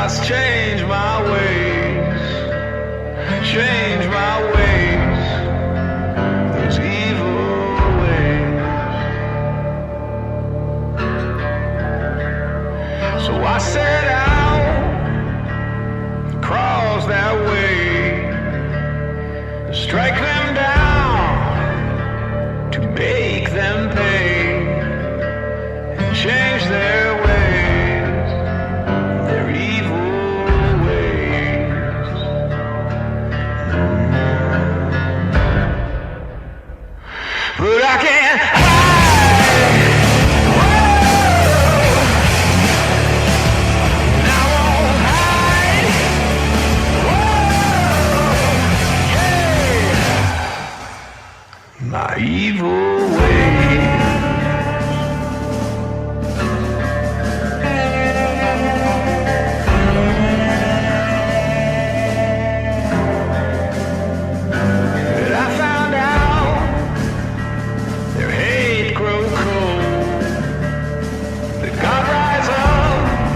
must change my ways. Change my ways. Those evil ways. So I set out across that way to strike them down, to make them pay and change their ways, their evil ways. But I can't hide. And I won't hide. Yeah. My evil ways. But I found out their hate grow cold. That God rise up,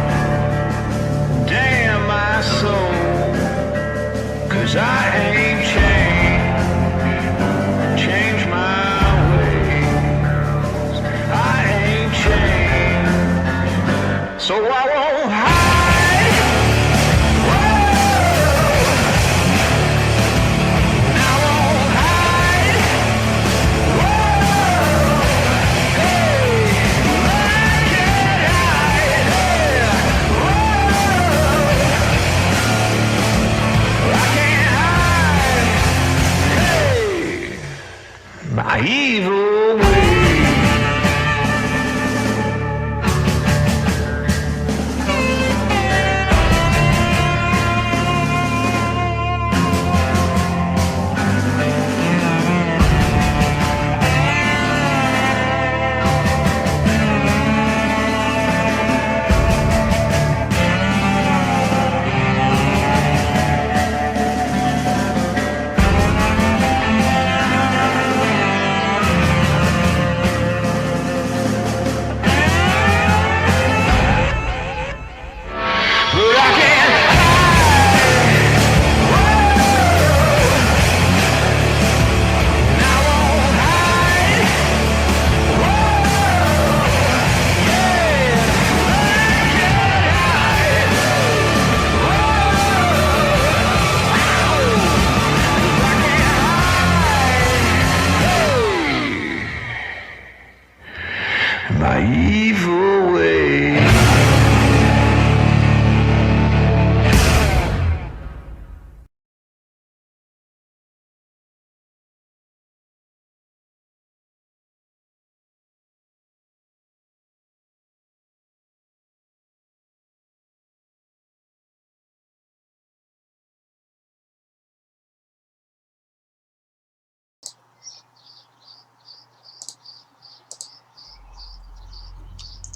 damn my soul. 'Cause I ain't changed my ways. I ain't changed, so I won't hide. And I won't hide. Hey, I can't hide. I can't hide. Hey, my evil ways. But I can't hide. And I won't hide. Yeah, I can't hide. I can't hide. My evil ways.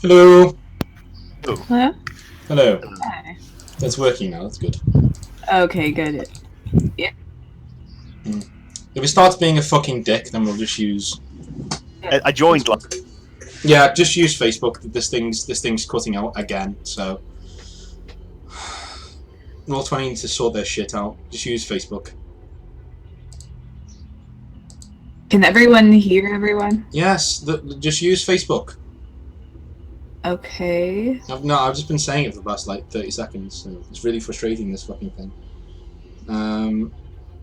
Hello. Hello? Hello. Hi. That's working now. That's good. Okay, good. If it starts being a fucking dick, then we'll just use. I joined like Yeah, just use Facebook. This thing's cutting out again. So, Roll20 needs to sort their shit out. Just use Facebook. Can everyone hear everyone? Yes, just use Facebook. Okay. I've just been saying it for the past like 30 seconds. So it's really frustrating, this fucking thing.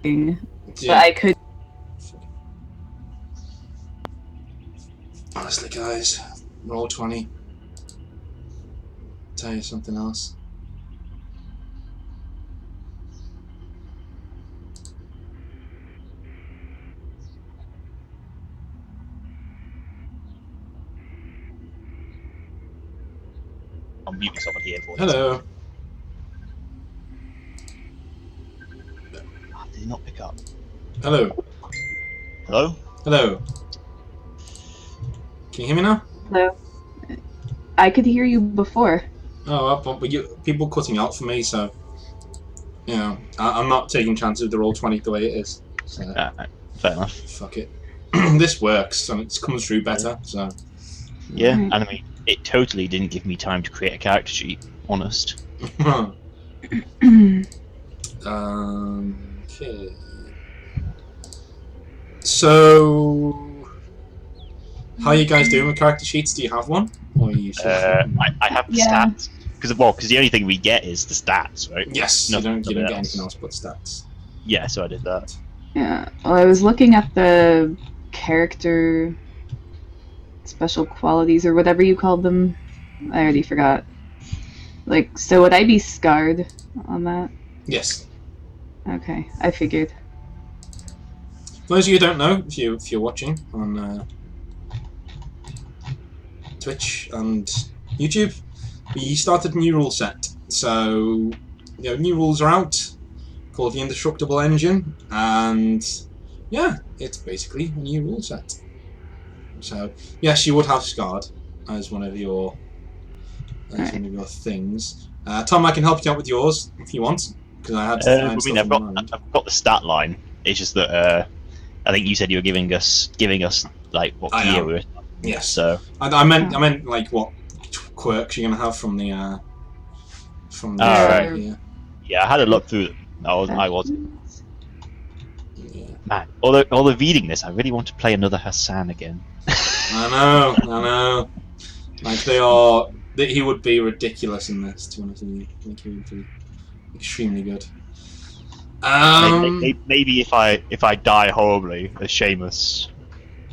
But Yeah. I could. Honestly, guys, Roll20. Tell you something else. I'll mute myself on here for you. Hello. Oh, did he not pick up? Hello. Hello? Hello. Can you hear me now? Hello. I could hear you before. Oh, but people cutting out for me, so you know, I'm not taking chances with the Roll20 the way it is. So Fair enough. fuck it. This works, and it comes through better. So Yeah, Right. and I mean, it totally didn't give me time to create a character sheet. Honest. Okay. So, how are you guys doing with character sheets? Do you have one? Or are you I have the Yeah. stats because the only thing we get is the stats, right? Yes, Nothing you don't get else. anything else but stats. Yeah, so I did that. Yeah. Well, I was looking at the character special qualities or whatever you called them. I already forgot. Like, so would I be scarred on that? Yes. Okay, I figured. For those of you who don't know, if you're watching on Twitch and YouTube, we started a new rule set. So, new rules are out called the Indestructible Engine, and yeah, it's basically a new rule set. So, yes, you would have Scarred as one of your things. Tom, I can help you out with yours if you want, because I had I've stuff in mind. got the stat line. It's just that I think you said you were giving us like what I gear am. we were. Yes. So I meant like what quirks you're gonna have from the right. yeah. Yeah, I had a look through them. I was Yeah. man. Although reading this, I really want to play another Hassan again. I know. Like they are. He would be ridiculous in this. To be honest with you, like he would be extremely good. Maybe if I die horribly as Seamus,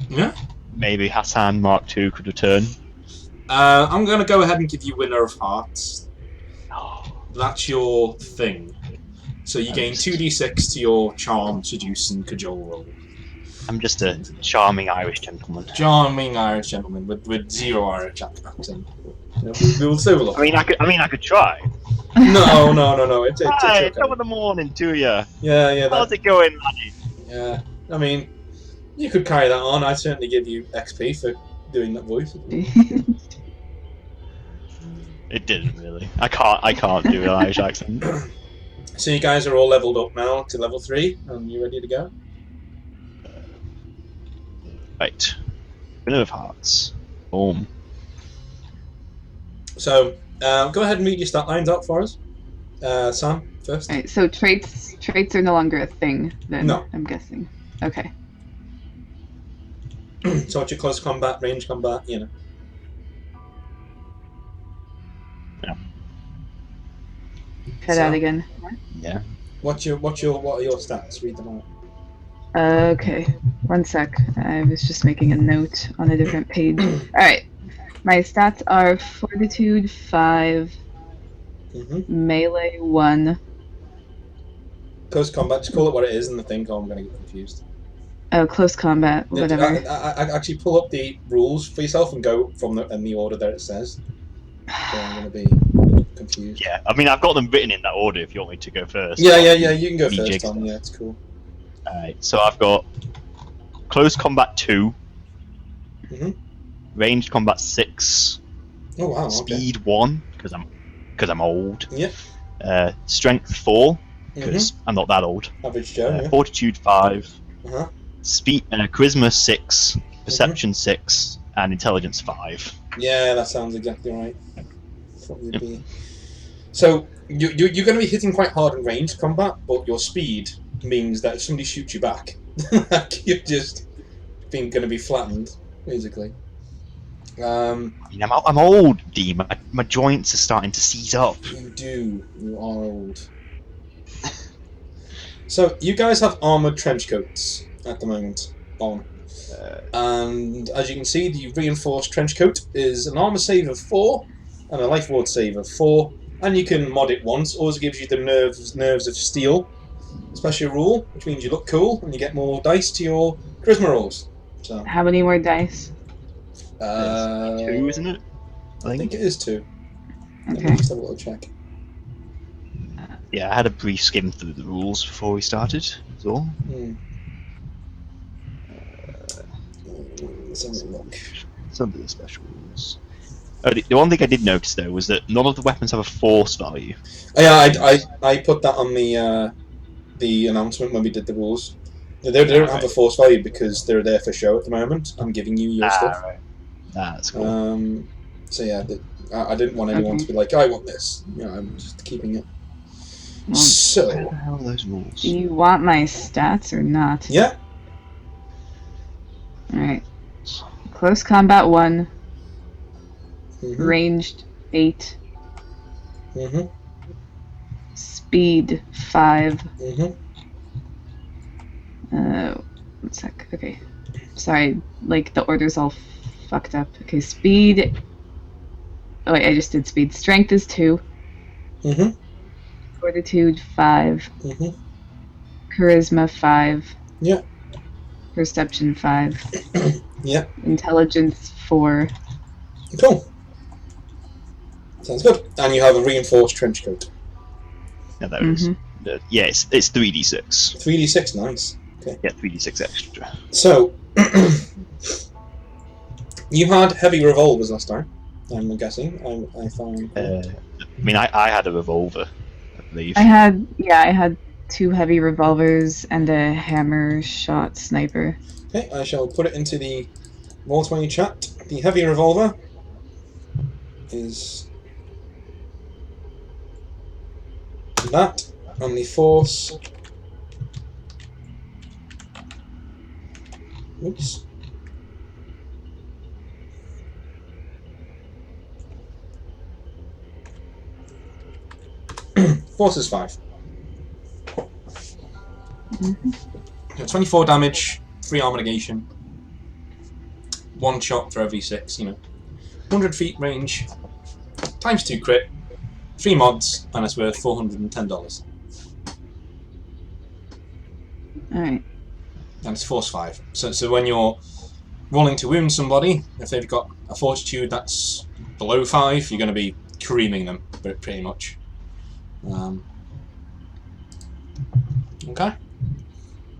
Yeah. maybe Hassan Mark II could return. I'm gonna go ahead and give you Winner of Hearts. That's your thing. So you gain 2d6 to your Charm, Seduce, and Cajole roll. I'm just a charming Irish gentleman. Charming Irish gentleman with zero Irish accent. We will say I mean, I could try. No. It's Hi, okay. top of the morning to you. Yeah. How's it going, laddie? Yeah. I mean, you could carry that on. I'd certainly give you XP for doing that voice. It didn't really. I can't do an Irish accent. So you guys are all leveled up now to level 3, and you ready to go? Right. Winner of Hearts. Boom. So go ahead and read your stat lines out for us. Sam, first. Alright, so traits are no longer a thing then. No. I'm guessing. Okay. So what's your close combat, range combat, Yeah. Try that again. Yeah. What are your stats? Read them out. Okay, one sec. I was just making a note on a different page. Alright. My stats are Fortitude 5, Melee 1. Close combat, just call it what it is in the thing, or I'm going to get confused. Oh, close combat, whatever. I actually pull up the rules for yourself and go in the order that it says. So I'm going to be confused. Yeah, I mean, I've got them written in that order if you want me to go first. Yeah, you can go first, Jigs Tom. stuff. Yeah, it's cool. Alright, so I've got Close Combat 2, Ranged Combat 6, Oh, wow, Speed 1, because I'm old. Yeah. Strength 4, because I'm not that old. Average Joe, yeah. Fortitude 5, Uh-huh. Charisma 6, Perception 6, and Intelligence 5. Yeah, that sounds exactly right. That's what you'd be. So, you're going to be hitting quite hard in ranged combat, but your speed means that if somebody shoots you back, you're just going to be flattened, basically. I mean, I'm old, D. My joints are starting to seize up. You are old. So, you guys have armoured trench coats at the moment on. And as you can see, the reinforced trench coat is an armour save of 4 and a life ward save of 4. And you can mod it once. Also gives you the nerves of steel special rule, which means you look cool and you get more dice to your charisma rolls. So, How many more dice? 2, isn't it? I think it is 2. Let me Okay. just have a little check. Yeah, I had a brief skim through the rules before we started. That's all. Let's have a look. Some of the special rules. Oh, the one thing I did notice though was that none of the weapons have a force value. Oh, yeah, I put that on the announcement when we did the rules. They don't have a force value because they're there for show at the moment. I'm giving you your stuff. Right. That's cool. So yeah, I didn't want anyone to be like, I want this. You know, I'm just keeping it. Well, So, Where the hell are those rules? do you want my stats or not? yeah. Alright. Close combat 1, Mm-hmm. ranged 8, Mm-hmm. speed 5. Mm-hmm. One sec. Okay. Sorry, like the order's all fucked up. Okay, speed. Oh wait, I just did speed. Strength is 2. Mm-hmm. Fortitude 5. Mm-hmm. Charisma 5. Yeah. Perception 5. Yeah. Intelligence 4. Cool. Sounds good. And you have a reinforced trench coat. Yeah, there it is. Yeah, it's 3d6. 3d6, nice. Okay. Yeah, 3d6 extra. So, you had heavy revolvers last time, I'm guessing. I found. I mean, I had a revolver, I believe. I had 2 heavy revolvers and a hammer shot sniper. Okay, I shall put it into the Roll20 chat. The heavy revolver is that, and the force. Oops. Force is 5. So 24 damage, 3 armor negation, 1 shot for every 6, 100 feet range, times 2 crit, 3 mods, and it's worth $410. Alright. And it's force 5. So when you're rolling to wound somebody, if they've got a fortitude that's below 5, you're going to be creaming them, pretty much. Okay.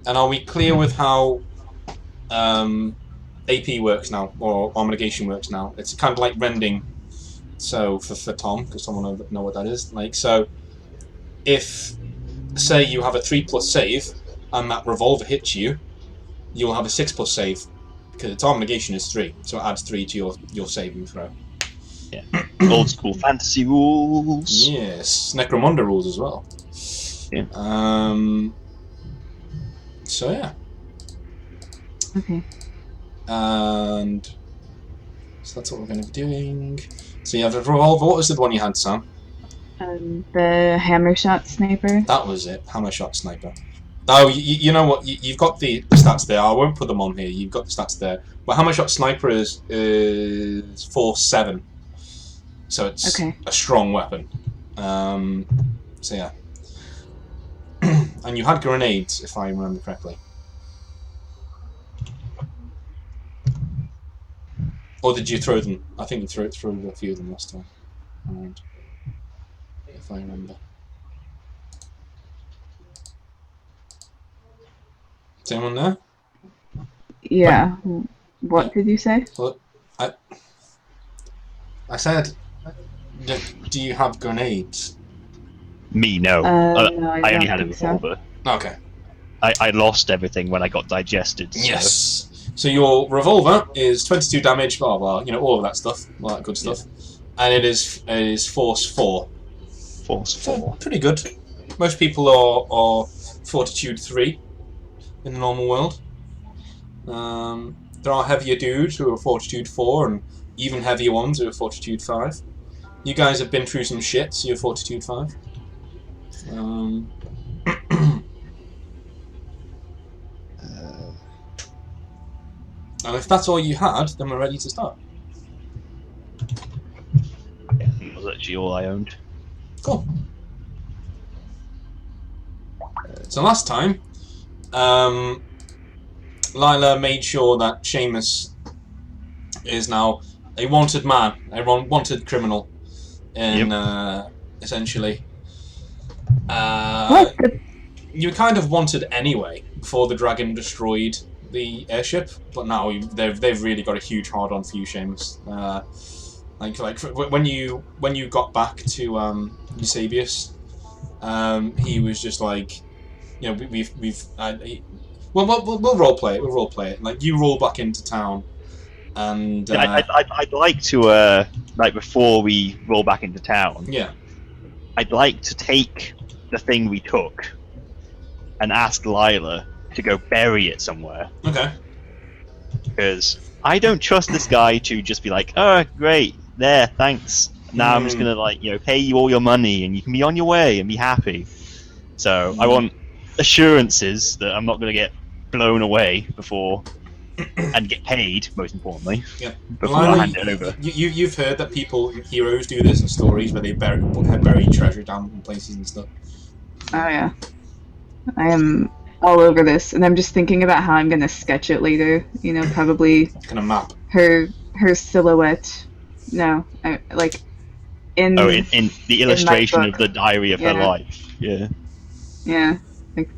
And are we clear with how AP works now, or armor negation works now? It's kind of like rending. So for Tom, because Tom will know what that is. Like, so if say you have a 3+ save and that revolver hits you, you'll have a 6+ save because its armor negation is 3, so it adds 3 to your saving throw. Yeah. Old school fantasy rules. Yes, Necromunda rules as well. Yeah. So yeah. Okay. And so that's what we're going to be doing. So you have a revolver. What was the one you had, Sam? The hammer shot sniper. That was it. Hammer shot sniper. Oh, you know what? You've got the stats there. I won't put them on here. You've got the stats there. But hammer shot sniper is force 7. So it's a strong weapon. So yeah. And you had grenades, if I remember correctly. Or did you throw them? I think you threw a few of them last time. Right. If I remember. Is anyone there? Yeah. What did you say? Well, I said, do you have grenades? Me, no. No, I only had a revolver. So. Okay. I lost everything when I got digested. So. Yes. So your revolver is 22 damage, blah blah, all of that stuff, all that good stuff, and it is force 4. Force 4. Pretty good. Most people are fortitude 3 in the normal world. There are heavier dudes who are fortitude 4, and even heavier ones who are fortitude 5. You guys have been through some shit, so you're fortitude 5. And if that's all you had, then we're ready to start. Yeah, that was actually all I owned. Cool. So last time, Lila made sure that Seamus is now a wanted man, a wanted criminal, in essentially. What? You kind of wanted anyway before the dragon destroyed the airship, but now they've really got a huge hard on for you, Seamus. Like when you got back to Eusebius, he was just like, we'll roleplay it. We'll roleplay it. Like you roll back into town, and I'd like to like before we roll back into town. Yeah. I'd like to take the thing we took and ask Lila to go bury it somewhere. Okay. Because I don't trust this guy to just be like, oh, great, there, thanks. Now I'm just gonna pay you all your money and you can be on your way and be happy. So I want assurances that I'm not gonna get blown away before and get paid, most importantly. Yeah. Before I hand it over. You've heard that heroes do this in stories where they bury treasure down in places and stuff. Oh yeah. I am all over this, and I'm just thinking about how I'm gonna sketch it later. You know, probably Kind of map. her silhouette. No, like in the illustration book. of the diary of her Yeah. life. Yeah. Yeah, like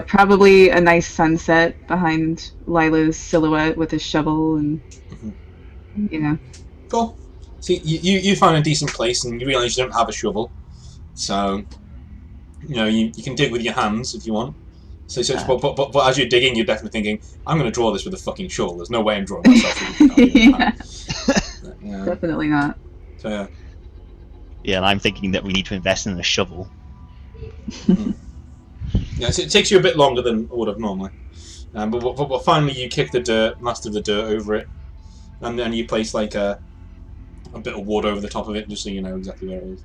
probably a nice sunset behind Lila's silhouette with a shovel, and Cool. See, you find a decent place and you realise you don't have a shovel, so you can dig with your hands if you want. So but as you're digging, you're definitely thinking, I'm going to draw this with a fucking shovel. There's no way I'm drawing myself with a yeah, definitely not. So yeah. Yeah, and I'm thinking that we need to invest in a shovel. Yeah, so it takes you a bit longer than it would have normally. But finally you kick the last of the dirt over it, and then you place like a bit of wood over the top of it, just so you know exactly where it is.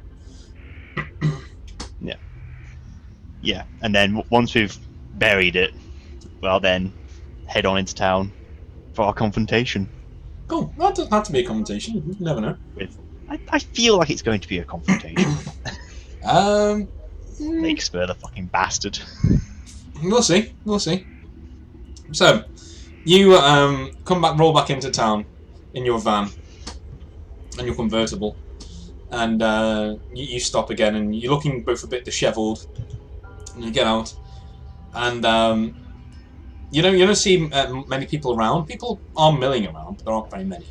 Yeah, and then once we've buried it, well then, head on into town for our confrontation. Cool. That doesn't have to be a confrontation. You never know. I feel like it's going to be a confrontation. Lakespur, the fucking bastard. We'll see. So, you roll back into town in your van and your convertible, and you stop again, and you're looking both a bit dishevelled. And you get out, and you don't see many people around. People are milling around, but there aren't very many.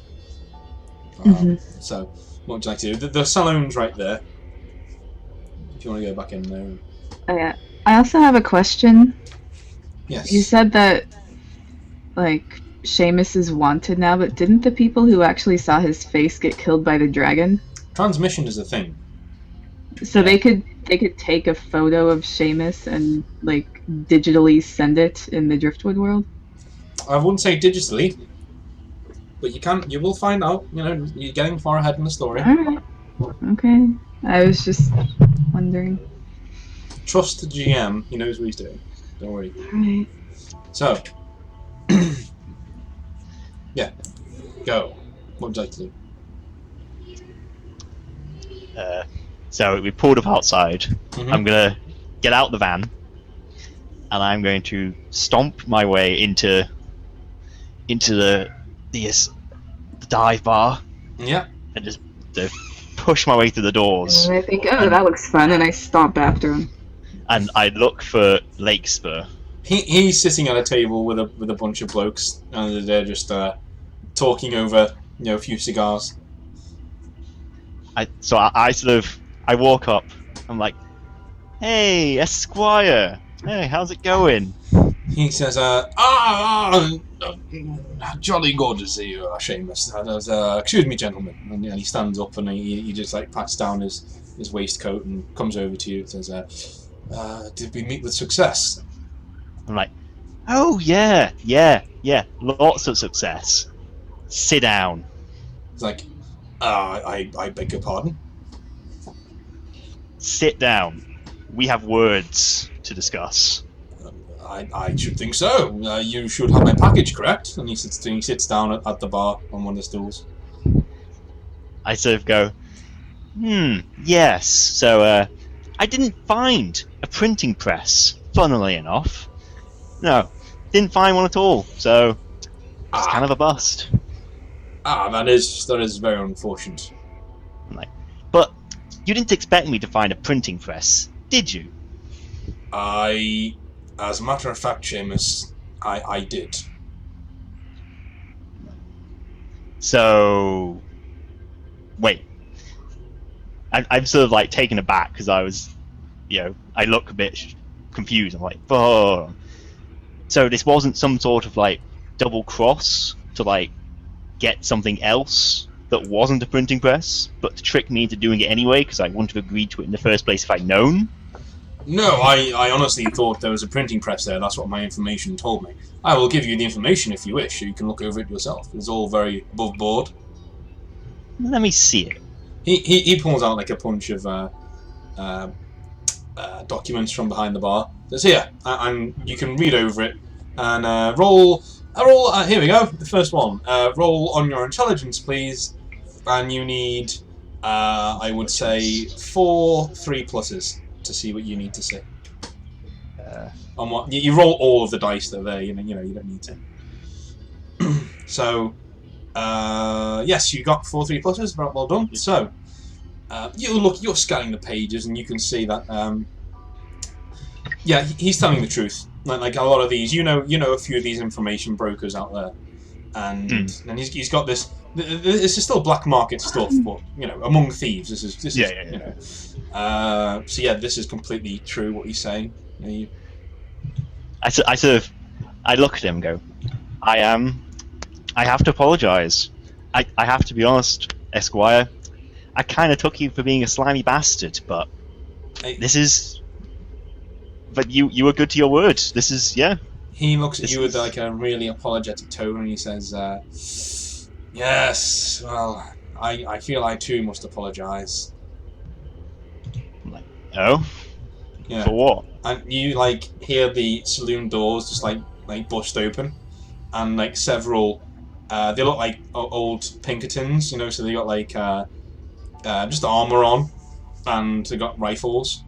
So, what would you like to do? The saloon's right there. If you want to go back in there. Oh, yeah. I also have a question. Yes. You said that, like, Seamus is wanted now, but didn't the people who actually saw his face get killed by the dragon? Transmission is a thing. So they could take a photo of Seamus and, like, digitally send it in the Driftwood world? I wouldn't say digitally, but you will find out. You're getting far ahead in the story. Alright. Okay. I was just wondering. Trust the GM, he knows what he's doing. Don't worry. Alright. So, yeah, go. What would you like to do? So we pulled up outside. Mhm. I'm gonna get out the van, and I'm going to stomp my way into the dive bar, Yeah. and just push my way through the doors. And I think, oh, that looks fun, and I stomp after him. And I look for Lakespur. He's sitting at a table with a bunch of blokes, and they're just talking over a few cigars. I walk up. I'm like, "Hey, Esquire. Hey, how's it going?" He says, jolly good to see you, Seamus. Excuse me, gentlemen. And he stands up and he just like pats down his waistcoat and comes over to you and says, did we meet with success? I'm like, "Oh yeah, lots of success. Sit down." He's like, I beg your pardon? Sit down. We have words to discuss. I should think so. You should have my package, correct? And he sits down at the bar on one of the stools. I sort of go, yes. So, I didn't find a printing press, funnily enough. No, didn't find one at all. So, it's kind of a bust. That is very unfortunate. I'm like, but you didn't expect me to find a printing press, did you? As a matter of fact, Seamus, I did. So, wait. I'm sort of like taken aback because I was, I look a bit confused. I'm like, oh. So this wasn't some sort of like double cross to like get something else that wasn't a printing press, but to trick me into doing it anyway because I wouldn't have agreed to it in the first place if I'd known. No, I honestly thought there was a printing press there. That's what my information told me. I will give you the information if you wish. You can look over it yourself. It's all very above board. Let me see it. He pulls out like a bunch of documents from behind the bar. Says here, and you can read over it and roll. Here we go. The first one. Roll on your intelligence, please. And you need, I would say, 4 3+s to see what you need to see. On what you roll all of the dice that are there. You don't need to. So, yes, you got 4 3+s. Well done. So, you're scanning the pages and you can see that. Yeah, he's telling the truth. Like a lot of these, you know a few of these information brokers out there, and he's got this. This is still black market stuff, but among thieves, this is. So yeah, this is completely true what he's saying. I look at him and go, I have to apologise. I have to be honest, Esquire. I kind of took you for being a slimy bastard, but this is. But you were good to your word. This is, yeah. He looks at you with like a really apologetic tone and he says, yes, well, I feel I too must apologise. I'm like, oh? Yeah. For what? And you like hear the saloon doors just like bust open and like several, they look like old Pinkertons, so they got like just armour on and they got rifles.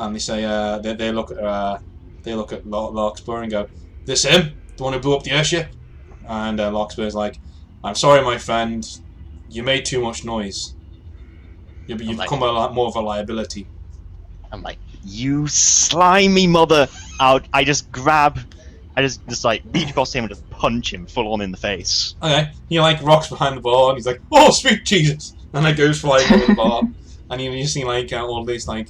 And they say they look at Larkspur and go, "This him? The one who blew up the airship?" And Larkspur's like, "I'm sorry, my friend. You made too much noise. You've become a lot more of a liability." I'm like, "You slimy mother!" I just like reach across him and just punch him full on in the face. Okay, he like rocks behind the bar and he's like, "Oh, sweet Jesus!" And then goes flying over the bar, and you see like all these like.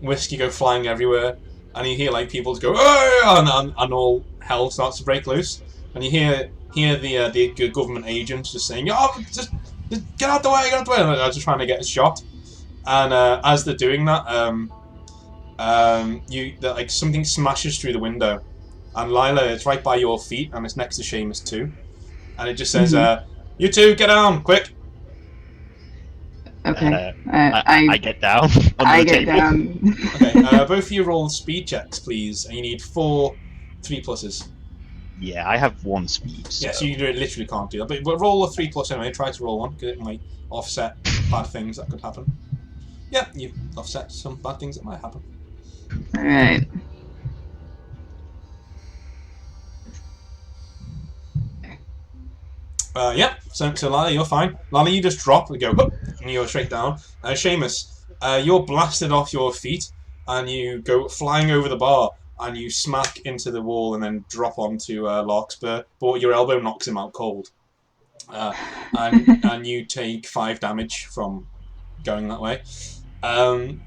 Whiskey go flying everywhere, and you hear like people go "Oh!" and all hell starts to break loose, and you hear the government agents just saying, "Oh, just get out the way, get out the way!" And they're just trying to get a shot, and as they're doing that, like something smashes through the window, and Lila, it's right by your feet, and it's next to Seamus too, and it just says, "You two, get down, quick!" Okay. I get down. I get down. Okay, both of you roll speed checks, please, and you need 4 3+s. Yeah, I have 1 speed. So. Yeah, so you literally can't do that. But roll a 3+ anyway. Try to roll one, because it might offset bad things that could happen. Yeah, you offset some bad things that might happen. Alright. Yeah, so Lala, you're fine. Lala, you just drop and go, whoop, and you go straight down. Seamus, you're blasted off your feet, and you go flying over the bar, and you smack into the wall and then drop onto Larkspur, but your elbow knocks him out cold. And you take 5 damage from going that way. A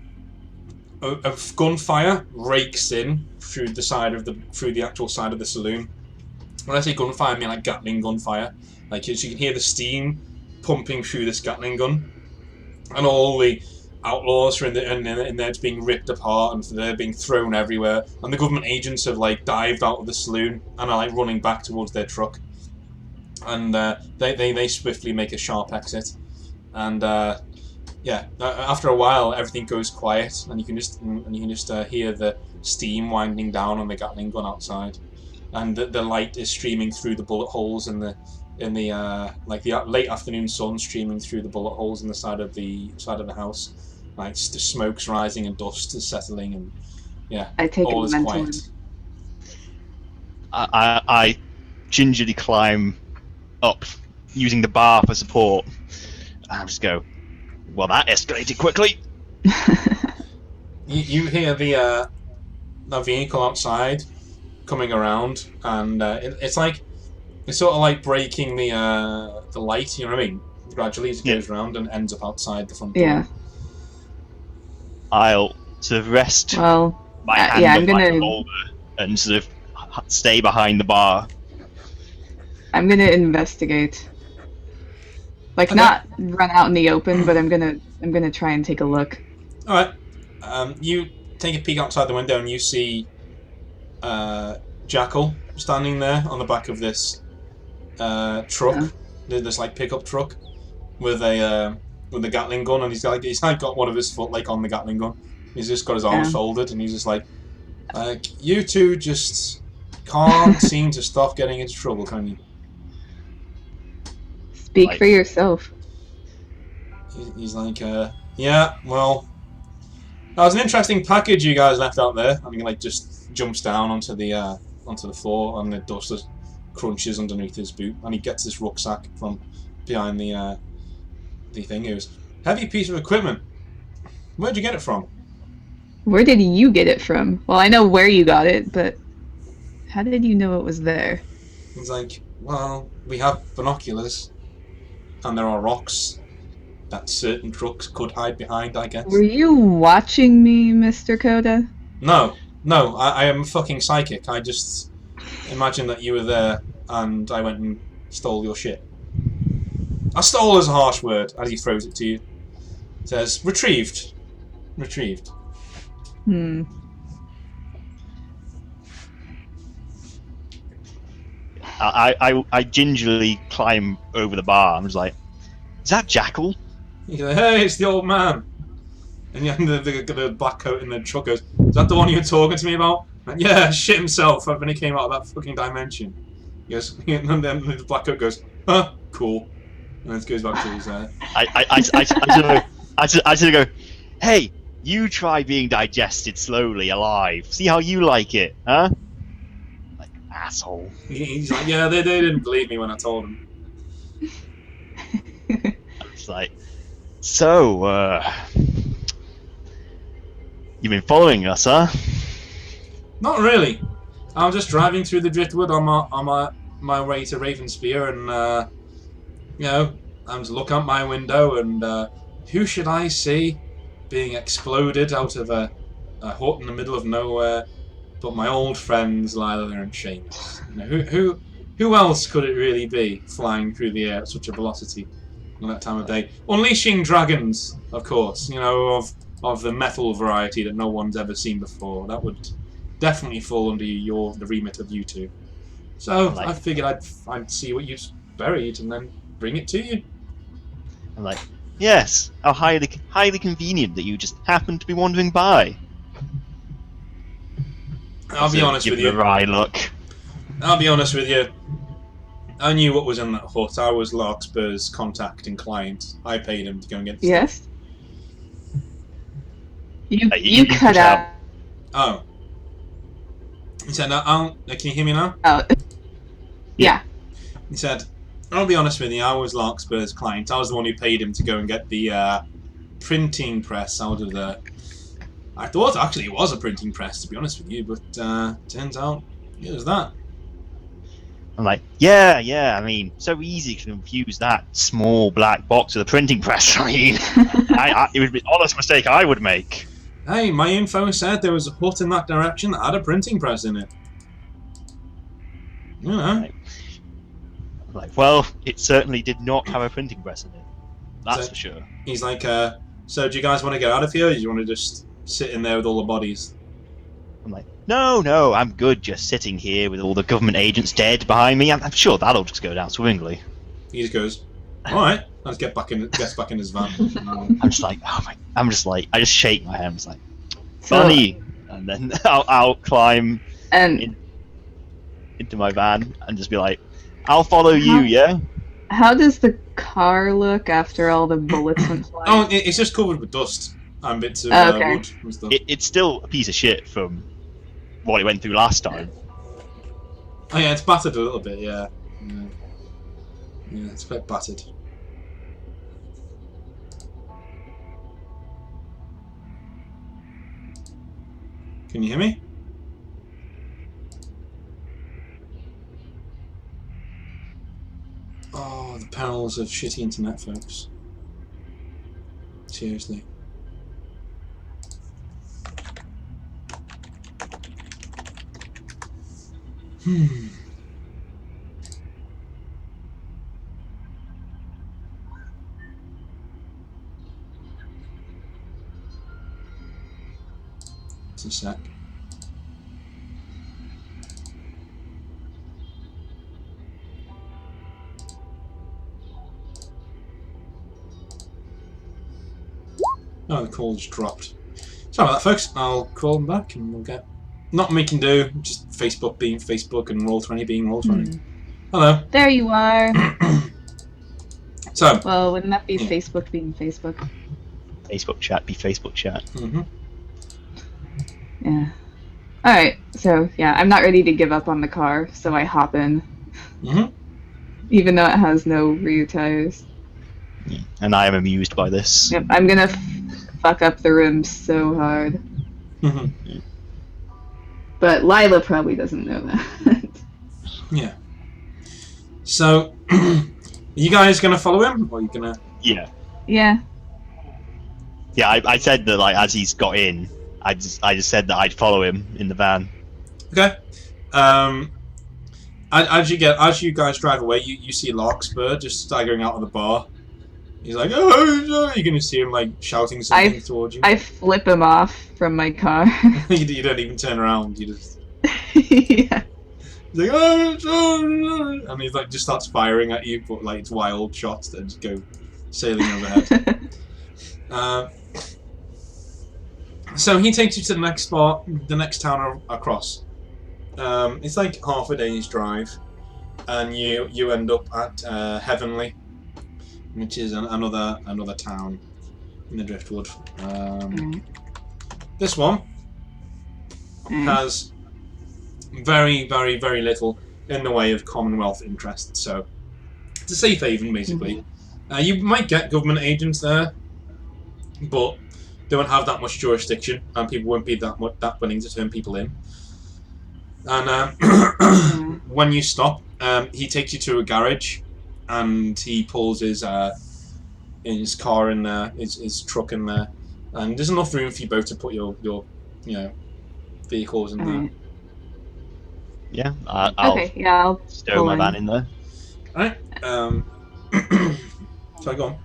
gunfire rakes in through the actual side of the saloon. When I say gunfire, I mean like Gatling gunfire. Like, as you can hear the steam pumping through this Gatling gun, and all the outlaws are in there, it's being ripped apart, and they're being thrown everywhere. And the government agents have like dived out of the saloon and are like running back towards their truck. And they swiftly make a sharp exit. And yeah, after a while, everything goes quiet, and you can just hear the steam winding down on the Gatling gun outside, and the light is streaming through the bullet holes in the late afternoon sun streaming through the bullet holes in the side of the house. Like the smoke's rising and dust is settling, and yeah, I take all it is mentally. quiet. I gingerly climb up using the bar for support, and I just go, well, that escalated quickly. You hear the vehicle outside coming around, and it's sort of like breaking the light, you know what I mean? Gradually as it goes around and ends up outside the front door. Yeah. I'll sort of rest my hand yeah, on my revolver and sort of stay behind the bar. I'm gonna investigate. Like, Okay. not run out in the open, but I'm gonna try and take a look. Alright. You take a peek outside the window and you see Jackal standing there on the back of this truck, this like pickup truck with a Gatling gun, and he's like got one of his foot like on the Gatling gun. He's just got his arms folded, and he's just like you two just can't seem to stop getting into trouble, can you? Speak for yourself. He's like, yeah, well, that was an interesting package you guys left out there. And he like just jumps down onto the floor, and the dust just crunches underneath his boot, and he gets this rucksack from behind the thing. It was a heavy piece of equipment. Where'd you get it from? Where did you get it from? Well, I know where you got it, but how did you know it was there? He's like, well, we have binoculars, and there are rocks that certain trucks could hide behind, I guess. Were you watching me, Mr. Coda? No, I am fucking psychic. I just imagined that you were there, and I went and stole your shit. I stole is a harsh word, as he throws it to you. It says, retrieved. Retrieved. I gingerly climb over the bar. I'm just like, is that Jackal? He's like, hey, it's the old man. And the black coat in the truck goes, is that the one you were talking to me about? And, yeah, shit himself when he came out of that fucking dimension. He goes, and then the black coat goes, huh, cool. And then it goes back to his I just go, hey, you try being digested slowly alive. See how you like it, huh? Like, asshole. He's like, yeah, they didn't believe me when I told them. It's like, so, you've been following us, huh? Not really. I was just driving through the Driftwood on my way to Ravenspear, and you know, I was looking out my window, and who should I see being exploded out of a hut in the middle of nowhere but my old friends Lila and Seamus? You know, who else could it really be flying through the air at such a velocity at that time of day? Unleashing dragons, of course, you know, of the metal variety that no one's ever seen before. That would definitely fall under the remit of you two. So I figured I'd see what you buried and then bring it to you. I'm like, yes, how highly convenient that you just happened to be wandering by. I'll be honest with you. Give a wry look. I'll be honest with you. I knew what was in that hut. I was Larkspur's contact and client. I paid him to go and get the stuff. Yes. You cut out. Oh. He said, can you hear me now? Oh. Yeah. He said, I'll be honest with you, I was Larkspur's client. I was the one who paid him to go and get the printing press out of the... I thought actually it was a printing press, to be honest with you, but turns out it was that. I'm like, yeah, I mean, so easy to confuse that small black box with a printing press. I mean, it would be an honest mistake I would make. Hey, my info said there was a hut in that direction that had a printing press in it. You know. Like, well, it certainly did not have a printing press in it. That's for sure. He's like, so do you guys want to get out of here, or do you want to just sit in there with all the bodies? I'm like, no, I'm good just sitting here with all the government agents dead behind me. I'm sure that'll just go down swimmingly. He just goes, alright, let's gets back in his van. I'm just like, I just shake my head. I'm just like, funny. And then I'll climb into my van and just be like, I'll follow you, yeah? How does the car look after all the bullets went flying? Oh, it's just covered with dust and bits of wood and stuff. It's still a piece of shit from what it went through last time. Oh yeah, it's battered a little bit, yeah. Yeah, it's quite battered. Can you hear me? Oh, the perils of shitty internet, folks. Seriously. Just a sec. Oh, the call just dropped. Sorry about that, folks. I'll call them back and we'll get... Nothing we can do, just Facebook being Facebook and Roll20 being Roll20. Hello. There you are. So... Well, wouldn't that be Facebook being Facebook? Facebook chat be Facebook chat. Mm-hmm. Yeah. Alright, so yeah, I'm not ready to give up on the car, so I hop in. Mm-hmm. Even though it has no rear tires. Yeah. And I am amused by this. Yep, I'm gonna fuck up the rims so hard. Mm-hmm. But Lila probably doesn't know that. Yeah. So, you guys gonna follow him, or are you gonna? Yeah. Yeah. Yeah, I said that like as he's got in, I just said that I'd follow him in the van. Okay. As you guys drive away, you see Larkspur just staggering out of the bar. He's like, oh, you're gonna see him like shouting something towards you. I flip him off from my car. You don't even turn around. You just. Yeah. He's like, oh, and he's like just starts firing at you, but like it's wild shots that just go sailing overhead. So he takes you to the next spot, the next town across. It's like half a day's drive, and you end up at Heavenly, which is another town in the Driftwood. This one has very, very, very little in the way of Commonwealth interest, so it's a safe haven basically. You might get government agents there, but they won't have that much jurisdiction, and people won't be that willing to turn people in. And when you stop, he takes you to a garage, and he pulls his car in there, his truck in there, and there's enough room for you both to put your vehicles in there. Yeah, I'll stow my van in there. Alright. So go on.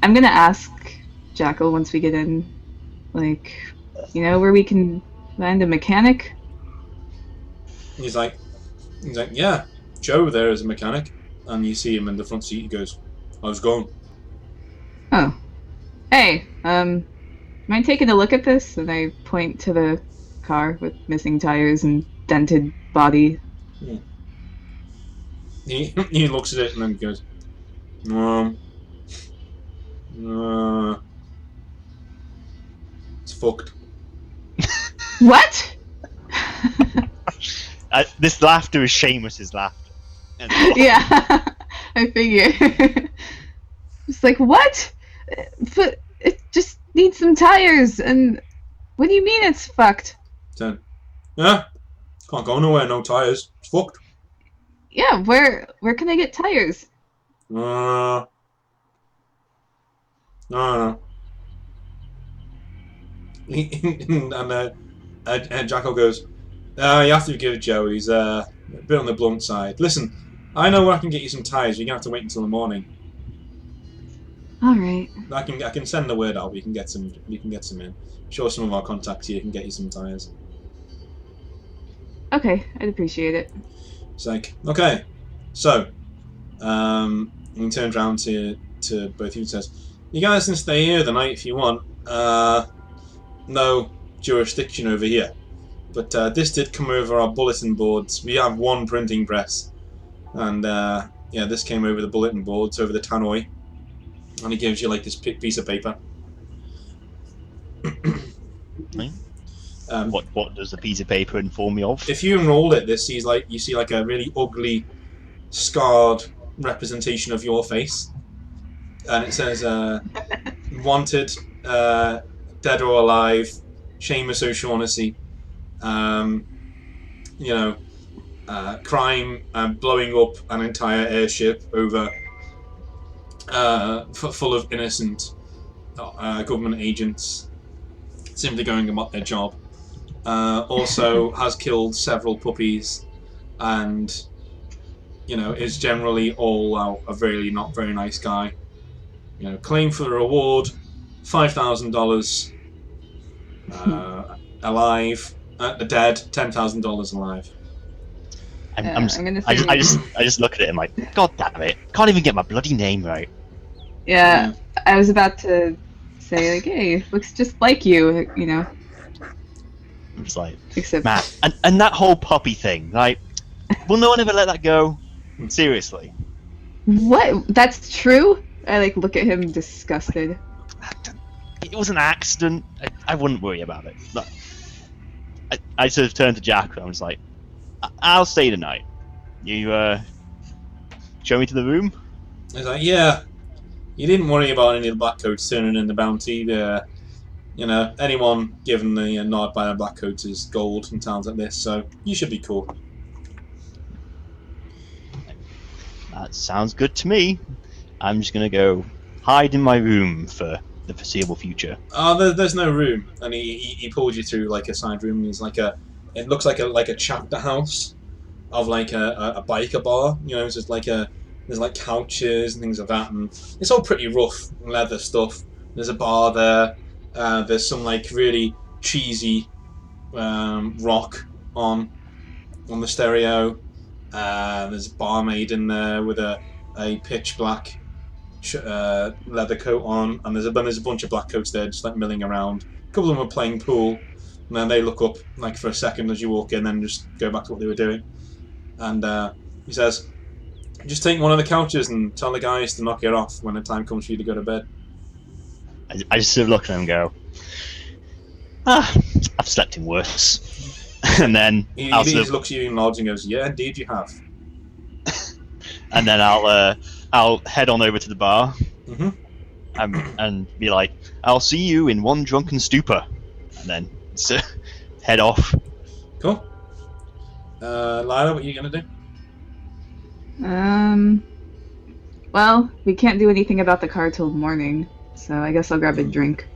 I'm gonna ask Jackal once we get in, like, where we can find a mechanic. He's like, yeah, Joe there is a mechanic, and you see him in the front seat. He goes, "How's it going?" Oh, hey, mind taking a look at this? And I point to the car with missing tires and dented body. Yeah. He looks at it and then goes, it's fucked. What? This laughter is Seamus's laughter. Yeah, I figure. It's like, what? But it just needs some tires, and what do you mean it's fucked? Then, yeah, can't go nowhere, no tires. It's fucked. Yeah, where can I get tires? No. And Jackal goes, you have to give Joe. He's a bit on the blunt side. Listen, I know where I can get you some tires. You're gonna have to wait until the morning. All right. I can send the word out. We can get some. We can get some in. Sure, some of our contacts here can get you some tires. Okay, I'd appreciate it. It's like, okay, so he turns around to both of you and says, "You guys can stay here the night if you want. No jurisdiction over here, but this did come over our bulletin boards. We have one printing press, and yeah, this came over the bulletin boards over the tannoy, and he gives you like this piece of paper." What does the piece of paper inform me of? If you unroll it, you see like a really ugly, scarred representation of your face, and it says, "Wanted, dead or alive, Seamus O'Shaughnessy. Crime and blowing up an entire airship over full of innocent government agents simply going about their job. Also has killed several puppies, and is generally all out a really not very nice guy. Claim for the reward $5,000 Alive, dead, $10,000 alive. I'm just, I'm gonna I say. just look at it and like, God damn it! Can't even get my bloody name right. Yeah, I was about to say like, hey, looks just like you, you know. I'm just like, Except, man, and that whole puppy thing, like, will no one ever let that go? Seriously. what? That's true? I like look at him disgusted. It was an accident. I wouldn't worry about it. Look, I sort of turned to Jack and I was like, I'll stay tonight. You show me to the room? He's like, yeah, you didn't worry about any of the Blackcoats turning in the bounty. You know, anyone given the nod by the Blackcoats is gold in towns like this, so you should be cool. That sounds good to me. I'm just gonna go hide in my room for the foreseeable future. Oh, there's no room, and he pulled you through like a side room. There's like it looks like a chapter house of like a biker bar. You know, it's just like there's like couches and things like that, and it's all pretty rough leather stuff. There's a bar there. There's some like really cheesy rock on the stereo. There's a barmaid in there with a pitch black leather coat on, and there's a bunch of black coats there just like milling around. A couple of them are playing pool, and then they look up like for a second as you walk in, then just go back to what they were doing. And he says, "Just take one of the couches and tell the guys to knock it off when the time comes for you to go to bed." I just sort of look at him and go, I've slept in worse. And then He just looks at you and nods and goes, "Yeah, indeed you have." And then I'll head on over to the bar and be like, I'll see you in one drunken stupor, and then head off. Cool. Lila, what are you gonna do? Well, we can't do anything about the car till morning, so I guess I'll grab a drink.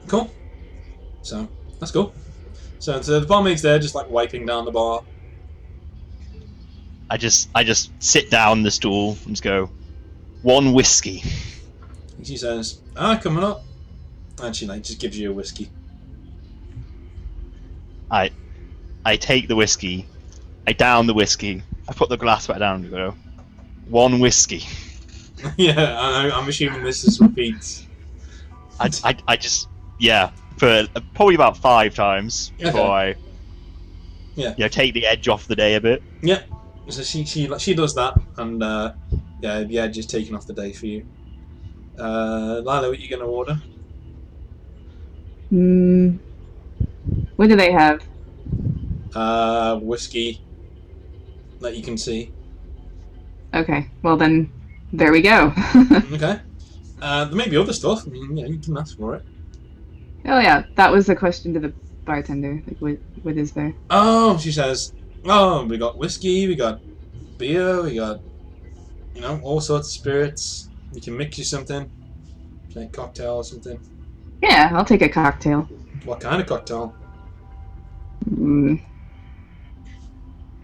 Cool. So that's cool. So the barmaid's there, just like wiping down the bar. I just sit down on the stool and just go, one whiskey. And she says, coming up. And she like just gives you a whiskey. I take the whiskey, I down the whiskey, I put the glass back down and go, one whiskey. Yeah, I'm assuming this repeats. I just, yeah, for probably about 5 times before I take the edge off the day a bit. Yeah, so she does that, and the edge is taken off the day for you. Lila, what are you going to order? What do they have? Whiskey that you can see. Okay, well then, there we go. Okay. There may be other stuff. I mean, yeah, you can ask for it. Oh yeah, that was a question to the bartender. Like, what is there? Oh, she says, we got whiskey, we got beer, we got, all sorts of spirits. We can mix you something. Like cocktail or something. Yeah, I'll take a cocktail. What kind of cocktail?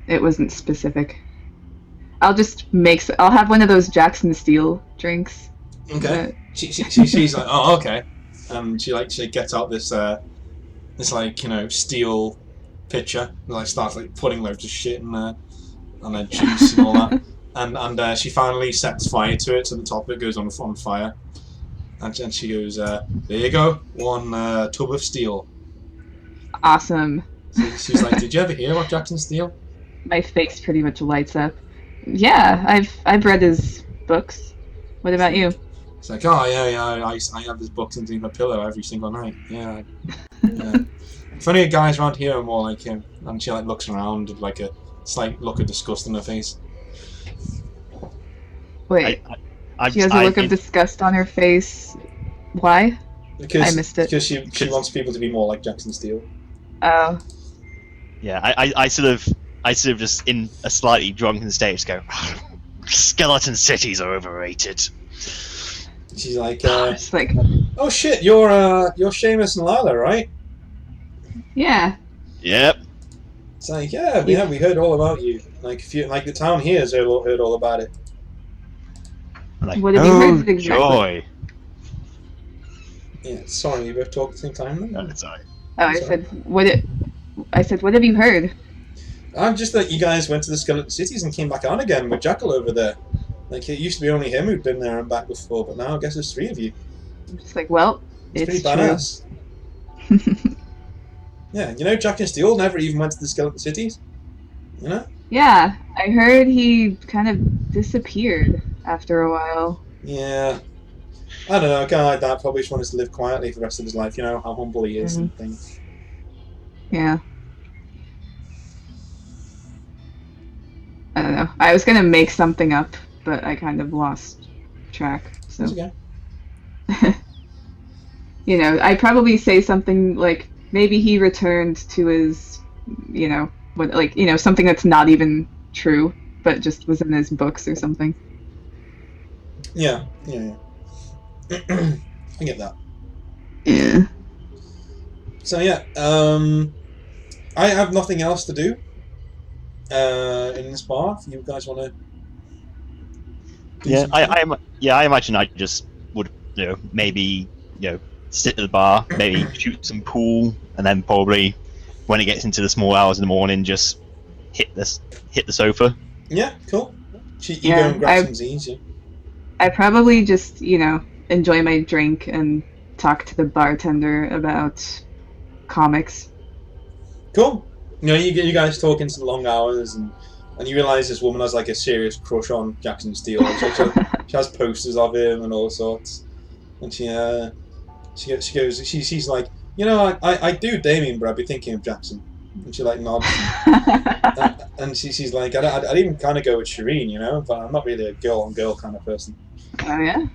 It wasn't specific. I'll have one of those Jackson Steel drinks. Okay. She's like, oh, okay. And she gets out this steel pitcher and starts putting loads of shit in there and then juice and all that. And she finally sets fire to it, so the top of it goes on fire. And she goes, there you go, one tub of steel. Awesome. So she's like, did you ever hear about Jackson Steel? My face pretty much lights up. Yeah, I've read his books. What about you? It's like, oh yeah, I have his books underneath my pillow every single night. Yeah. Funny guys around here are more like him. And she looks around with a slight look of disgust on her face. Wait, she has a look of disgust on her face. Why? Because I missed it. Because she wants people to be more like Jackson Steel. Oh. Yeah, I sort of just in a slightly drunken state just go, skeleton cities are overrated. She's like, it's like, oh shit, you're Seamus and Lila, right? Yeah. Yep. It's like, yeah, we heard all about you. The town here has heard all about it. I'm like, What have you heard exactly? Joy. Yeah, sorry, you both talk at the same time. No, sorry. Oh, I Sorry. said, what have you heard? I'm just that you guys went to the Skeleton Cities and came back on again with Jackal over there. Like, it used to be only him who'd been there and back before, but now I guess there's 3 of you. I'm just like, well, It's pretty true. badass. Yeah, you know, Jack and Steel never even went to the Skeleton Cities. You know? Yeah, I heard he kind of disappeared after a while. Yeah. I don't know, a guy like that probably just wanted to live quietly for the rest of his life, you know, how humble he is and things. Yeah. I don't know. I was gonna make something up, but I kind of lost track. So That's okay. you know, I'd probably say something like maybe he returned to his, you know, what, like, you know, something that's not even true, but just was in his books or something. Yeah. I get that. Yeah. So yeah, I have nothing else to do in this bar. If you guys want to, Yeah, I imagine I just would, maybe, sit at the bar, maybe shoot some pool, and then probably when it gets into the small hours in the morning, just hit the sofa. Yeah, cool. You Yeah, go and grab some Z's. Yeah. I probably just, you know, enjoy my drink and talk to the bartender about comics. Cool. You know, you guys talk into the long hours, and you realise this woman has like a serious crush on Jackson Steele. She has posters of him and all sorts, and she's like, you know, I do Damien, but I'd be thinking of Jackson. And she like nods, and she's like, I'd even kind of go with Shireen, you know, but I'm not really a girl on girl kind of person. Oh yeah.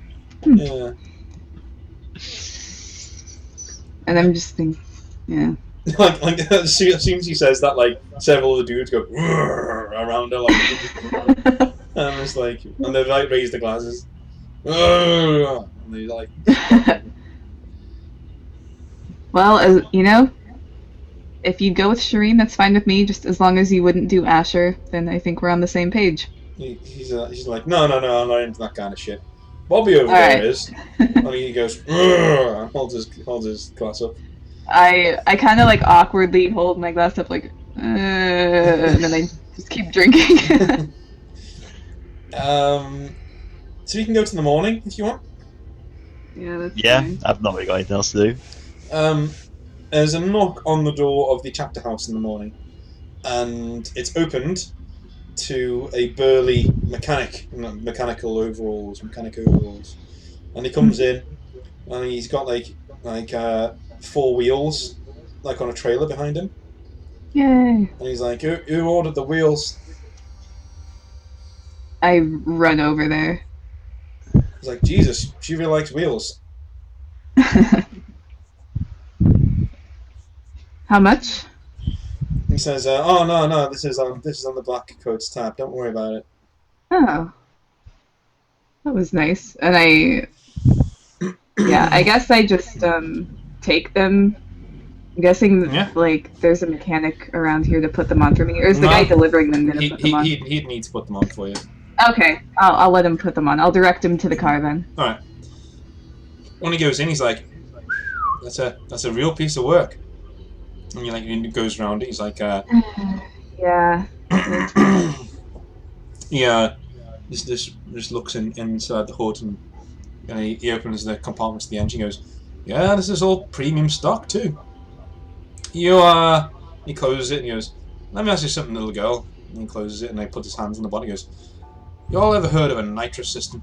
Yeah. And I'm just thinking, yeah. like as soon as she says that, like several of the dudes go around her, like, and it's like, and they like raise the glasses, and they like. Well, you know, if you go with Shireen, that's fine with me. Just as long as you wouldn't do Asher, then I think we're on the same page. He's like, no, I'm not into that kind of shit. Bobby over All there right. is, and he goes, and holds his glass up. I kind of like awkwardly hold my glass up, like, and then I just keep drinking. So you can go to the morning if you want. Yeah, that's Yeah, fine. I've not really got anything else to do. There's a knock on the door of the chapter house in the morning, and it's opened to a burly mechanical overalls, and he comes in, and he's got like 4 wheels, like on a trailer behind him, Yay! and he's like, who ordered the wheels? I run over there. He's like, Jesus, she really likes wheels. How much? He says, oh no, this is on the black coat's tab. Don't worry about it. Oh, that was nice. And I guess I just take them. I'm guessing like there's a mechanic around here to put them on for me, or is the guy delivering them gonna put them on? He'd need to put them on for you. Okay, I'll let him put them on. I'll direct him to the car then. All right. When he goes in, he's like, "That's a real piece of work." And he goes around it. He's like, Yeah. "Yeah." Just looks inside the hood, and he opens the compartments of the engine. He goes, "Yeah, this is all premium stock too." He closes it and he goes, "Let me ask you something, little girl." And he closes it and he puts his hands on the body. He goes, "You all ever heard of a nitrous system?"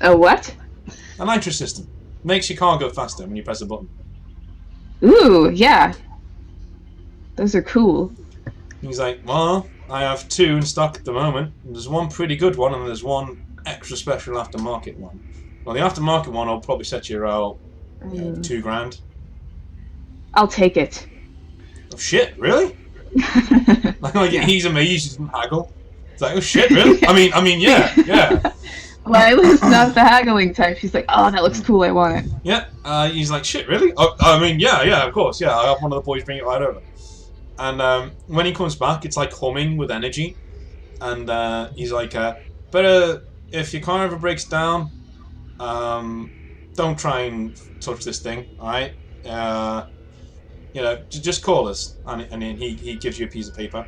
A what? A nitrous system. Makes your car go faster when you press a button. Ooh, yeah. Those are cool. He's like, well, I have 2 in stock at the moment. There's one pretty good one and there's one extra special aftermarket one. Well, the aftermarket one will probably set you around $2,000. I'll take it. Oh shit, really? Like he's amazed he doesn't haggle. It's like, oh shit, really? I mean, yeah. Lila's not the haggling type. She's like, oh, that looks cool, I want it. Yeah, he's like, shit, really? Oh, I mean, yeah, of course, yeah. I have one of the boys bring it right over. And when he comes back, it's like humming with energy. And he's like, but if your car ever breaks down, don't try and touch this thing, alright? Just call us. And then he gives you a piece of paper.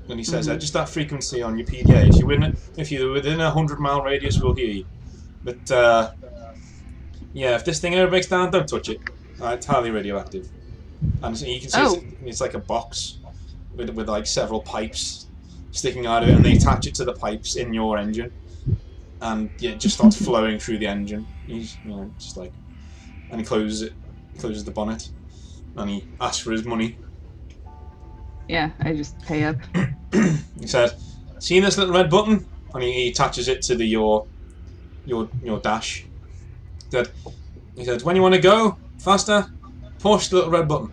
And he says, just that frequency on your PDA. If you're within a 100-mile radius, we'll hear you. But, if this thing ever breaks down, don't touch it. It's highly radioactive. And so you can see it's like a box with like several pipes sticking out of it, and they attach it to the pipes in your engine. And it just starts flowing through the engine. He's, just like... And he closes the bonnet. And he asks for his money. Yeah, I just pay up. He said, "See this little red button?" And he attaches it to your dash. He said, "When you want to go faster, push the little red button."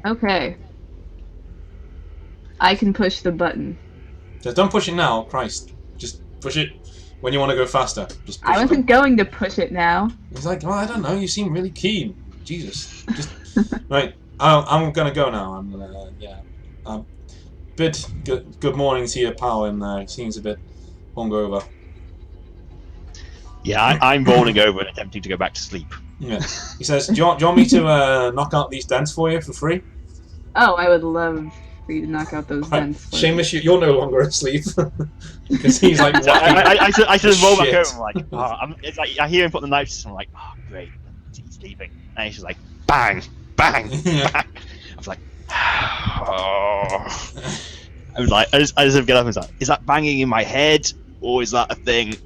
Okay. I can push the button. He says, "Don't push it now, Christ. Just push it when you want to go faster. Just push I wasn't going to push it now. He's like, "Well, I don't know. You seem really keen. Jesus. Just right. I'm gonna go now. I'm gonna good morning to your pal in there. He seems a bit hungover." Yeah, I'm rolling over and attempting to go back to sleep. Yeah. He says, do you want me to knock out these dents for you for free?" Oh, I would love for you to knock out those dents. Seamus, you're no longer asleep. Because he's like, So I sort of roll back shit. over. I'm like, it's like I hear him put the knife to. I'm like, oh great, he's sleeping. And he's just like, bang, bang, Yeah. bang. I was like, oh. I was like, I just get up and was like, is that banging in my head or is that a thing?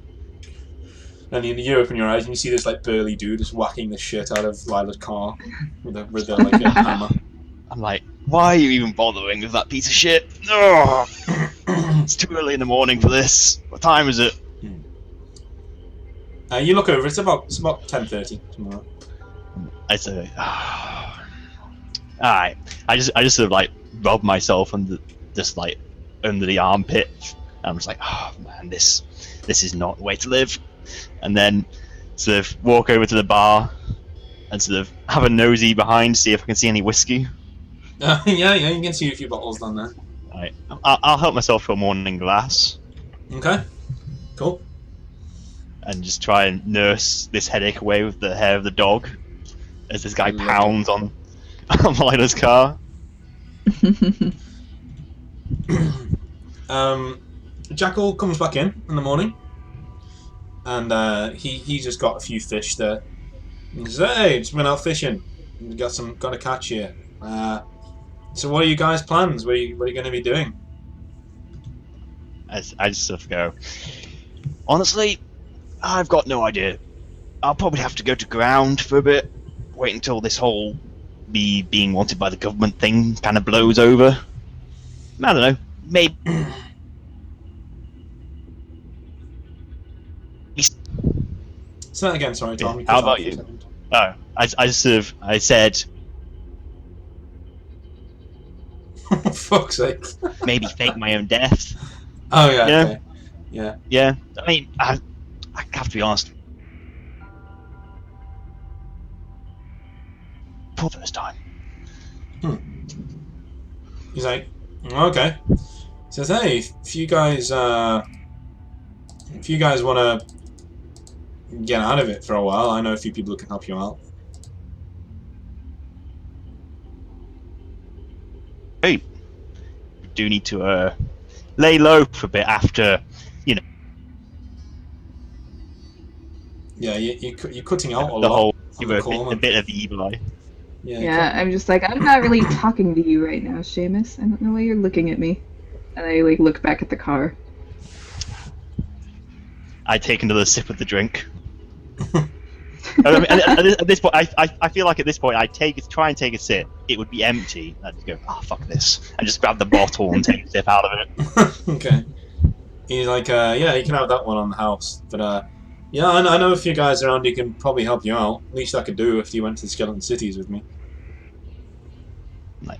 And you open your eyes and you see this like burly dude just whacking the shit out of Lila's car with a hammer. I'm like, why are you even bothering with that piece of shit? Oh, it's too early in the morning for this. What time is it? You look over. It's about 10:30 tomorrow. I say, alright. I just sort of like rub myself under the armpit. And I'm just like, oh man, this is not the way to live. And then sort of walk over to the bar and sort of have a nosy behind, see if I can see any whiskey. Yeah, you can see a few bottles down there. Right. I'll help myself to a morning glass Okay, cool. and just try and nurse this headache away with the hair of the dog as this guy pounds on Lila's car. Jackal comes back in the morning, and he just got a few fish there. He says, "Hey, just went out fishing. Got a catch here. So what are you guys' plans? What are you going to be doing?" I just sort of go, honestly, I've got no idea. I'll probably have to go to ground for a bit, wait until this whole me being wanted by the government thing kind of blows over. I don't know, maybe. Say that again, sorry, Tom. How about you? Oh, I said, For fuck's sake. maybe fake my own death. Oh yeah. Yeah. Okay. Yeah. Yeah, I mean, I have to be honest. For the first time. He's like, okay. He says, "Hey, if you guys want to get out of it for a while, I know a few people who can help you out." Hey, you do need to lay low for a bit after, you know, Yeah, you're cutting out a the lot. whole on the call, a man. bit of the evil eye. Yeah, I'm just like, I'm not really talking to you right now, Seamus. I don't know why you're looking at me. And I like look back at the car. I take another sip of the drink. I mean, at this point, I feel like at this point, try and take a sip. It would be empty. I'd just go, oh fuck this, and just grab the bottle and take a sip out of it. Okay. He's like, yeah, you can have that one on the house, but yeah, I know a few guys around who can probably help you out. At least I could do if you went to the Skeleton Cities with me. I'm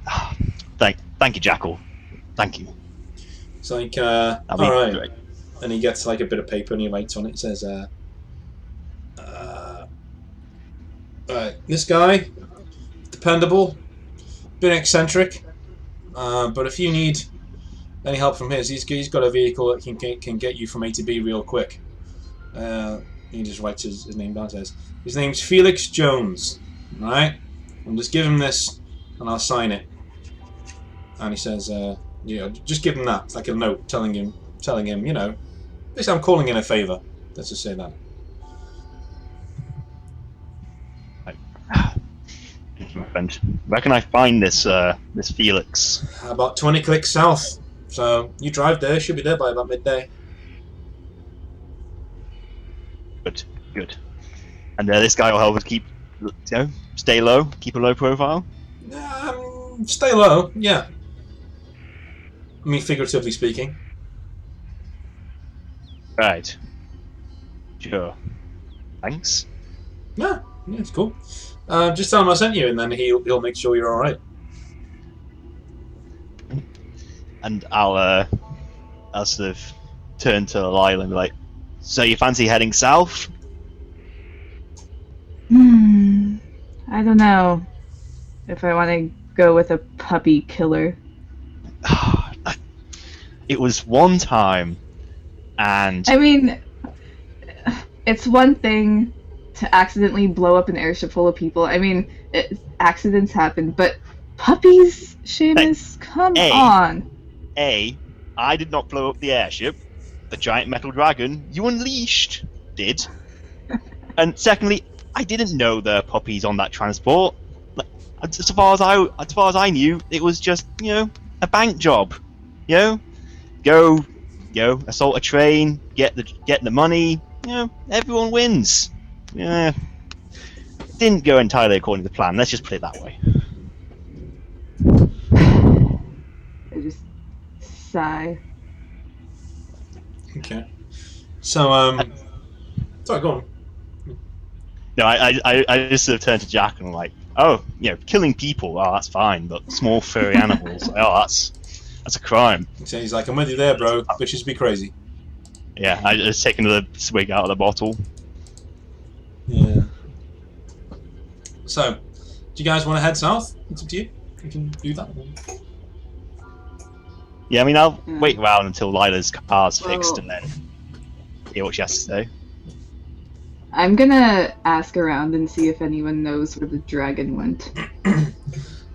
like, thank you, Jackal. Thank you. It's like, That'll be alright. great. And he gets like a bit of paper and he writes on it. It says, this guy, dependable, bit eccentric, but if you need any help from his? He's got a vehicle that can get you from A to B real quick. He just writes his name down. Says his name's Felix Jones. All right, and just give him this, and I'll sign it. And he says, just give him that. It's like a note telling him, basically I'm calling in a favour. Let's just say that. My friend, where can I find this this Felix? About 20 clicks south. So you drive there. Should be there by about midday. Good. And this guy will help us keep, stay low, keep a low profile. Stay low. Yeah. I mean, figuratively speaking. Right. Sure. Thanks. Yeah, it's cool. Just tell him I sent you, and then he'll make sure you're all right. And I'll sort of turn to Lila and be like, so you fancy heading south? I don't know if I want to go with a puppy killer. It was one time, and I mean, it's one thing to accidentally blow up an airship full of people. I mean, accidents happen, but puppies, Seamus, come on. I did not blow up the airship. The giant metal dragon you unleashed did. And secondly, I didn't know there were puppies on that transport. As far as I knew, it was just a bank job. Go assault a train, get the money. Everyone wins. Didn't go entirely according to plan. Let's just put it that way. I just sigh. Okay. So sorry, go on. No, I just sort of turned to Jack and I'm like, oh, killing people, that's fine, but small furry animals, that's a crime. So he's like, I'm with you there, bro. Bitches be crazy. Yeah, I just take another swig out of the bottle. Yeah. So, do you guys want to head south? It's up to you. You can do that. Yeah, I mean, I'll wait around until Lila's car's fixed and then hear what she has to say. I'm gonna ask around and see if anyone knows where the dragon went.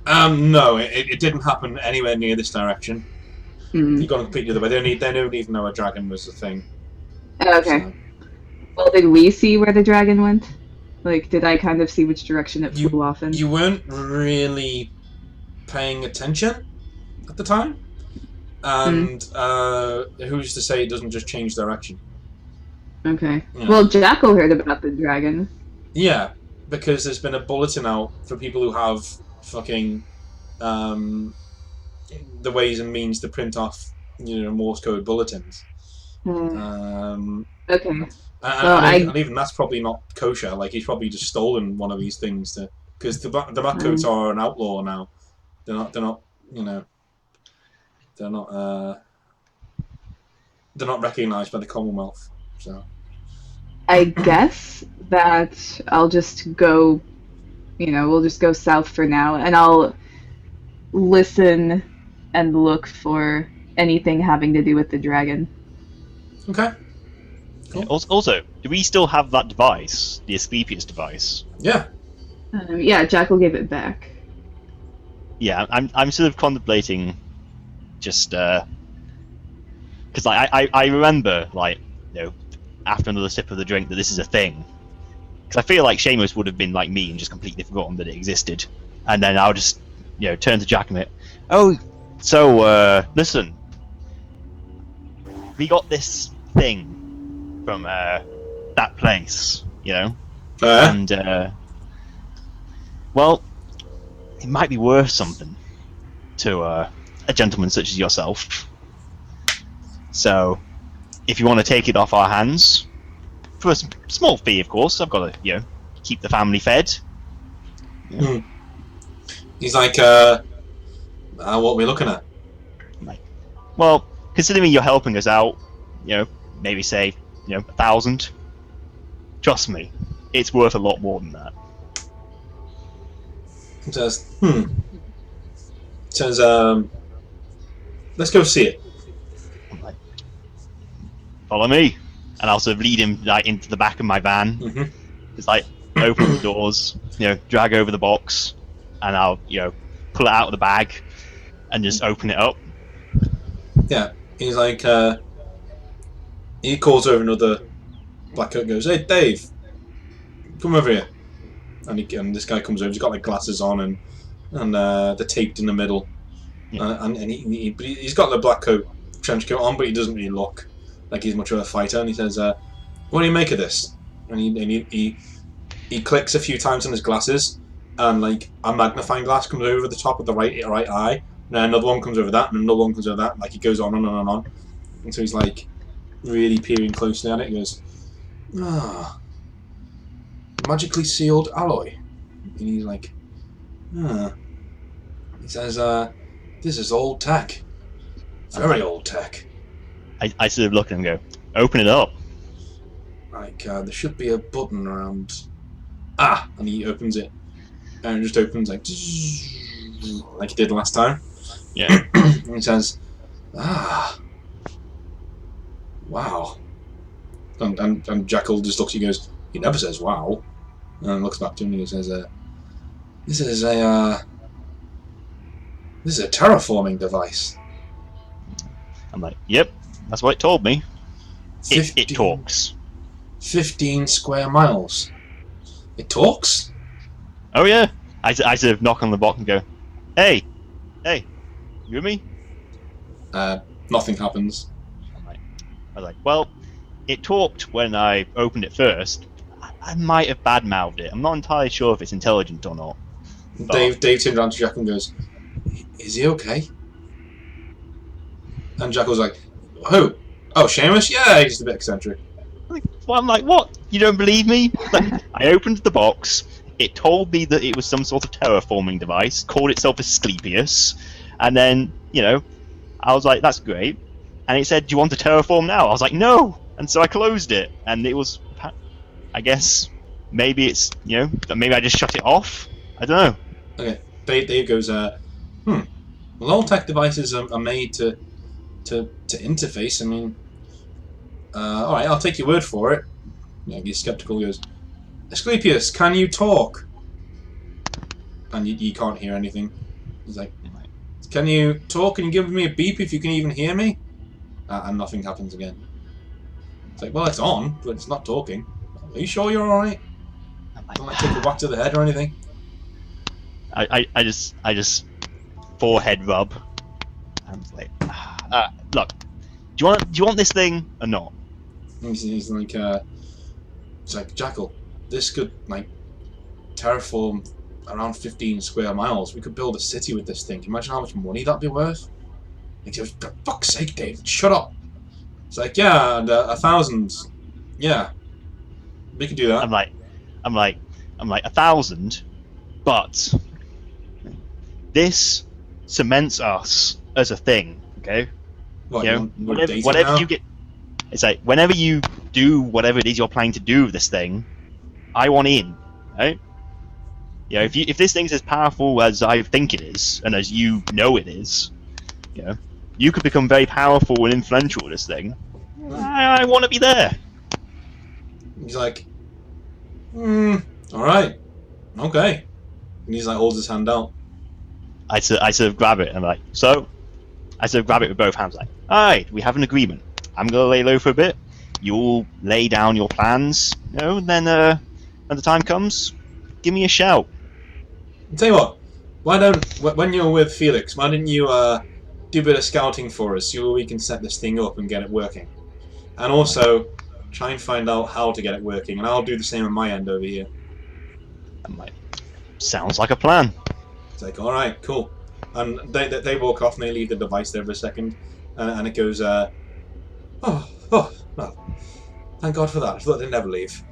No, it didn't happen anywhere near this direction. You've gone completely the other way. They don't even know a dragon was a thing. Okay. So. Well, did we see where the dragon went? Like, did I kind of see which direction it flew off in? You weren't really paying attention at the time. And who's to say it doesn't just change direction? Okay. Yeah. Well, Jackal heard about the dragon. Yeah, because there's been a bulletin out for people who have fucking the ways and means to print off, Morse code bulletins. Okay. And even that's probably not kosher. Like, he's probably just stolen one of these things because the black coats are an outlaw now. They're not recognised by the Commonwealth. So I guess that I'll just go, we'll just go south for now, and I'll listen and look for anything having to do with the dragon. Okay. Cool. Yeah, also, do we still have that device, the Asclepius device? Yeah. Yeah, Jackal gave it back. Yeah, I'm sort of contemplating just because I remember after another sip of the drink that this is a thing, because I feel like Seamus would have been like me and just completely forgotten that it existed, and then I'll just turn to Jack and it. Oh, so listen, we got this thing from that place, and well, it might be worth something to a gentleman such as yourself. So, if you want to take it off our hands, for a small fee, of course, I've got to, keep the family fed. Yeah. He's like, what are we looking at? Well, considering you're helping us out, maybe say, 1,000. Trust me, it's worth a lot more than that. Says, let's go see it. follow me, and I'll sort of lead him like into the back of my van. Mm-hmm. Just like open the doors, drag over the box, and I'll pull it out of the bag and just open it up. Yeah, he's like, he calls over another black coat and goes, "Hey, Dave, come over here." And this guy comes over, he's got like glasses on and they're taped in the middle. Yeah. And he's got the black coat, trench coat on, but he doesn't really look like he's much of a fighter. And he says, "What do you make of this?" And he clicks a few times on his glasses, and like a magnifying glass comes over the top of the right eye, and then another one comes over that, and another one comes over that. Like he goes on and on and on. And so he's like really peering closely at it. He goes, magically sealed alloy. And he's like, He says, "This is old tech. Very old tech." I sort of look at him and go, "Open it up." Like, there should be a button around. And he opens it. And it just opens like he did last time. Yeah. And he says, wow. And Jackal just looks at you and goes, he never says wow. And looks back to him and he says, this is a terraforming device. I'm like, "Yep, that's what it told me. It talks." 15 square miles. It talks? Oh yeah. I sort of knock on the box and go, hey, you with me? Nothing happens. I was like, well, it talked when I opened it first. I might have badmouthed it. I'm not entirely sure if it's intelligent or not. But Dave turns around to Jack and goes, "Is he okay?" And Jack was like, "Who? Oh, Seamus? Yeah, he's just a bit eccentric." I'm like, what? You don't believe me? Like, I opened the box. It told me that it was some sort of terraforming device, called itself Asclepius, and then, I was like, that's great. And it said, "Do you want to terraform now?" I was like, no! And so I closed it, and it was, I guess, maybe it's, maybe I just shut it off? I don't know. Okay, Dave goes, well, all tech devices are made to interface. I mean, alright, I'll take your word for it. He's skeptical. He goes, "Asclepius, can you talk?" And you can't hear anything. He's like, "Can you talk? Can you give me a beep if you can even hear me?" And nothing happens again. It's like, well, it's on, but it's not talking. Are you sure you're alright? Don't like take a whack to the head or anything? I just forehead rub. I'm like, look, do you want this thing or not? He's like, it's like, "Jackal, this could like terraform around 15 square miles. We could build a city with this thing. Can you imagine how much money that'd be worth?" He goes, "For fuck's sake, David, shut up." It's like, yeah, and 1,000. Yeah, we could do that. I'm like 1,000, but this cements us as a thing, okay? What, whatever you get, it's like whenever you do whatever it is you're planning to do with this thing, I want in, right? If this thing's as powerful as I think it is, and as you know it is, you could become very powerful and influential with this thing. I want to be there. He's like, alright, okay. And he's like, holds his hand out. I sort of grab it and I'm like, so? I sort of grab it with both hands like, alright, we have an agreement. I'm going to lay low for a bit. You'll lay down your plans, and then when the time comes, give me a shout. I'll tell you what, when you're with Felix, why didn't you do a bit of scouting for us, so we can set this thing up and get it working? And also, try and find out how to get it working, and I'll do the same on my end over here. I'm like, sounds like a plan. It's like, alright, cool. And they walk off and they leave the device there for a second, and it goes, well, thank God for that. I thought they'd never leave.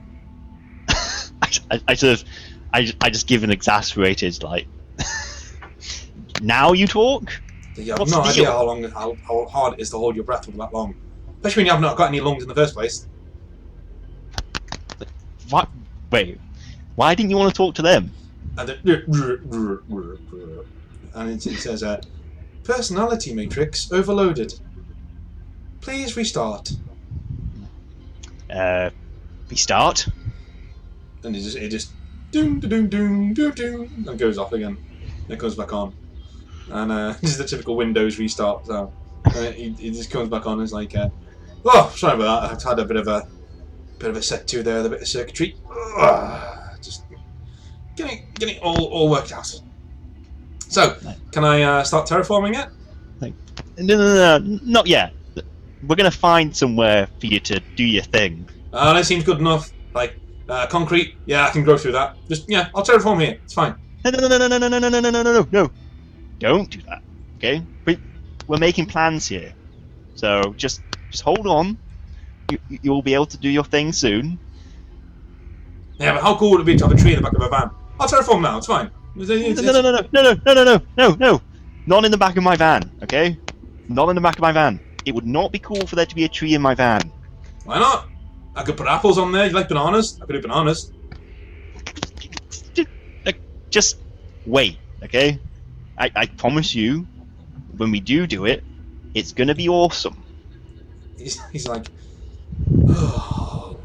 I just give an exasperated, like, now you talk? You have no idea how hard it is to hold your breath for that long. Especially when you have not got any lungs in the first place. What? Wait, why didn't you want to talk to them? And it says, personality matrix overloaded. Please restart. Restart. And it just doom doom doom doom doom and goes off again. And it comes back on. And this is the typical Windows restart sound. And it just comes back on and it's like, oh, sorry about that. I've had a bit of a set to there, a bit of circuitry. Just getting it all worked out. So, can I start terraforming it? No, not yet. We're gonna find somewhere for you to do your thing. That seems good enough. Like, concrete, yeah, I can go through that. Just, yeah, I'll terraform here. It's fine. No. Don't do that, okay? We're making plans here. So, just hold on. You'll be able to do your thing soon. Yeah, but how cool would it be to have a tree in the back of a van? I'll terraform now, it's fine. No. Not in the back of my van, okay? Not in the back of my van. It would not be cool for there to be a tree in my van. Why not? I could put apples on there. You like bananas? I could do bananas. Just wait, okay? I promise you, when we do it, it's gonna be awesome. He's like, oh,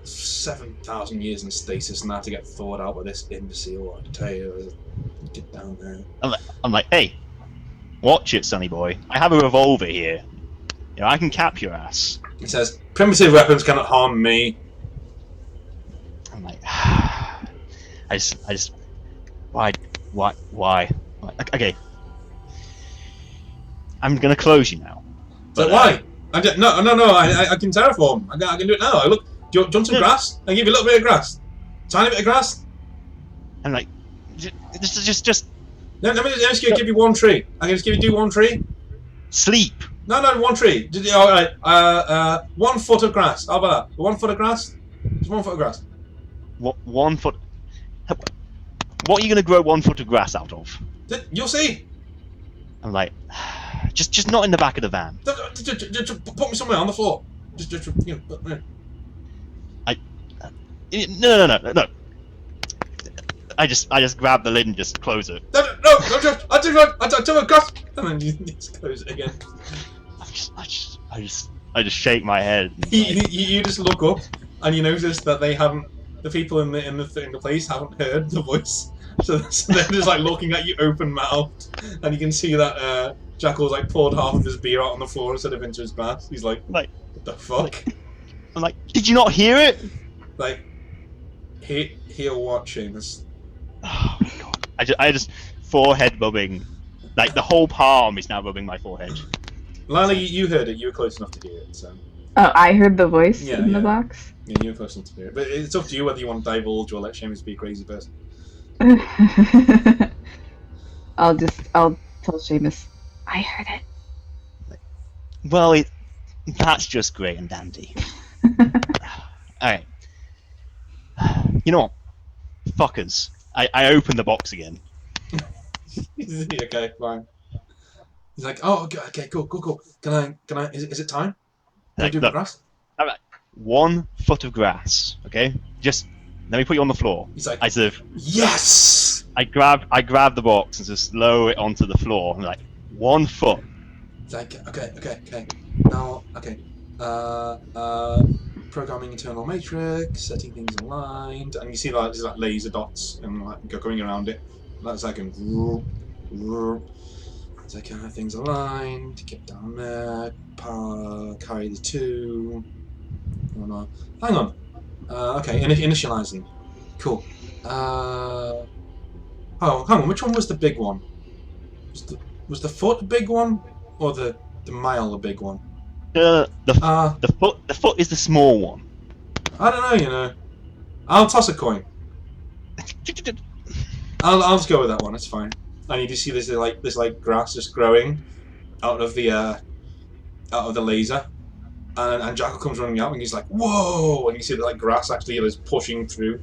7,000 years in stasis and I have to get thawed out by this imbecile. I tell you, get down there. I'm like, hey, watch it, sonny boy. I have a revolver here. You know, I can cap your ass. He says, primitive weapons cannot harm me. I'm like, I just, why? Okay, I'm gonna close you now. So why? I can terraform. I can do it now. Look, do you want some grass? I give you a little bit of grass. Tiny bit of grass. I'm like, just Let me just give you one tree. I can just do one tree. sleep. No, one tree. All right. 1 foot of grass. How about that? 1 foot of grass. Just 1 foot of grass. What 1 foot? What are you gonna grow 1 foot of grass out of? You'll see. I'm like, just not in the back of the van. Just put me somewhere on the floor. No. I just grab the lid and just close it. No! I do a grass. And then you just close it again. I just shake my head. You just look up and you notice that the people in the place haven't heard the voice. So they're just like looking at you open mouthed, and you can see that Jackal's like poured half of his beer out on the floor instead of into his glass. He's like, what the fuck? I'm like, did you not hear it? Like, here watching this. Oh my god! I just forehead rubbing, like the whole palm is now rubbing my forehead. Lila, you heard it. You were close enough to hear it. So. Oh, I heard the voice in the box. Yeah, you were close enough to hear it. But it's up to you whether you want to divulge or let Seamus be a crazy person. I'll tell Seamus. I heard it. Well, that's just great and dandy. Alright. You know what? Fuckers. I open the box again. Okay, fine. He's like, oh, okay, cool. Can I, is it time? Can I do the grass? 1 foot of grass, okay? Just, let me put you on the floor. He's like, yes! I grab the box and just lower it onto the floor. I'm like, 1 foot. It's like, okay. Now, okay. Programming internal matrix, setting things aligned, and you see like there's like laser dots and like going around it. That's like a it's like things aligned. Get down there. Carry the 2. Oh no. Hang on. Okay, initializing. Cool. Oh, hang on. Which one was the big one? Was the foot a big one, or the mile a big one? The foot is the small one. I don't know, you know. I'll toss a coin. I'll just go with that one. It's fine. And you just see this like grass just growing out of the laser, and Jackal comes running out and he's like, "Whoa!" And you see that like grass actually is pushing through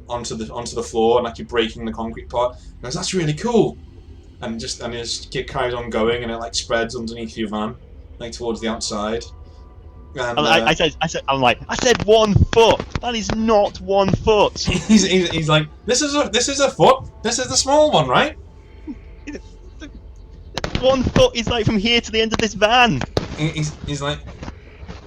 onto the floor and actually breaking the concrete part. And goes, "That's really cool." And it carries on going and it like spreads underneath your van, like towards the outside. And, I said 1 foot. That is not 1 foot. He's like, this is a foot. This is the small one, right? 1 foot is like from here to the end of this van. He's like,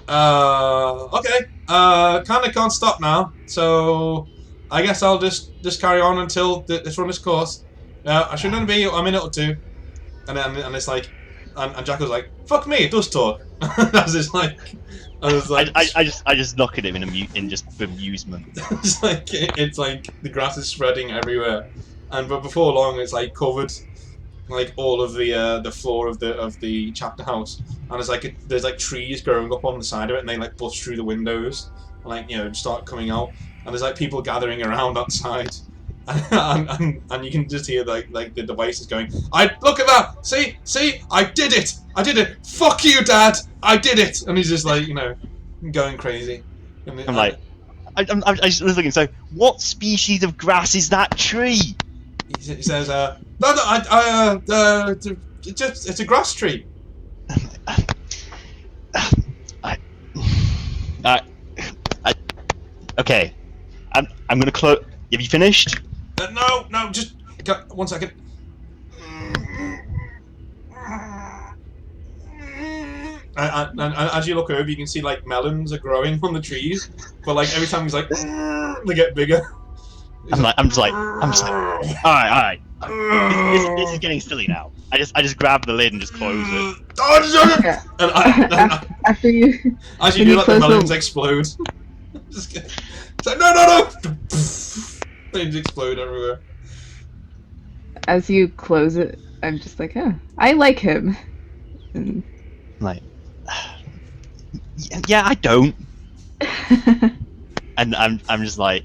okay. Kinda can't stop now, so I guess I'll just carry on until this run is course. I shouldn't be a minute or two, and it's like, and Jack was like, "Fuck me, it does talk." That's just like, I was like, I just look at him in just bemusement. it's like the grass is spreading everywhere, but before long it's like covered, like all of the floor of the chapter house, and it's like there's like trees growing up on the side of it, and they like bust through the windows, and like start coming out, and there's like people gathering around outside, and you can just hear like the devices going, "I look at that, see, I did it, fuck you, Dad, I did it," and he's just like going crazy. I'm like, I'm just looking. So, what species of grass is that tree? He says, "No, it's a grass tree." Okay, I'm gonna close. Have you finished? No, just 1 second. And as you look over, you can see like melons are growing on the trees, but like every time he's like, they get bigger. I'm just like, all right. This is getting silly now. I just grab the lid and just close it. Yeah. And After you, as you do that, the melons explode. Just it's like, no! They just explode everywhere. as you close it, I'm just like, oh, I like him. And Like, yeah, I don't. And I'm just like,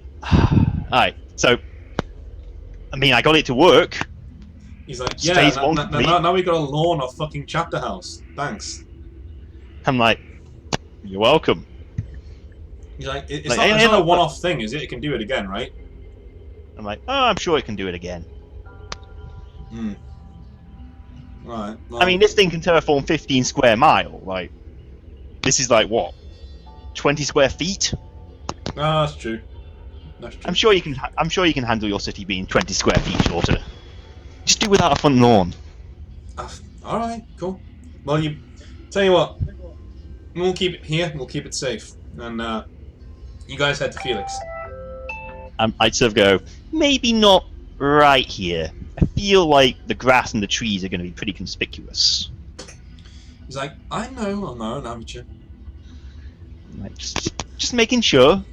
alright, so, I mean, I got it to work. He's like, It's yeah, phase one complete. now we got a lawn or fucking chapter house. Thanks. I'm like, you're welcome. He's like, it's Like, not, hey, it's not a look, one-off thing, is it? It can do it again, right? I'm like, oh, I'm sure it can do it again. Hmm. Alright. Well, I mean, this thing can terraform 15 square mile. Like, this is like what, 20 square feet? no, that's true. That's true. I'm sure you can handle your city being 20 square feet shorter. Just do without a front lawn. Alright, cool. Well, tell you what, we'll keep it here, we'll keep it safe. And, you guys head to Felix. I'd sort of go, maybe not right here. I feel like the grass and the trees are going to be pretty conspicuous. He's like, I know, I'm an amateur. I'm like, just making sure.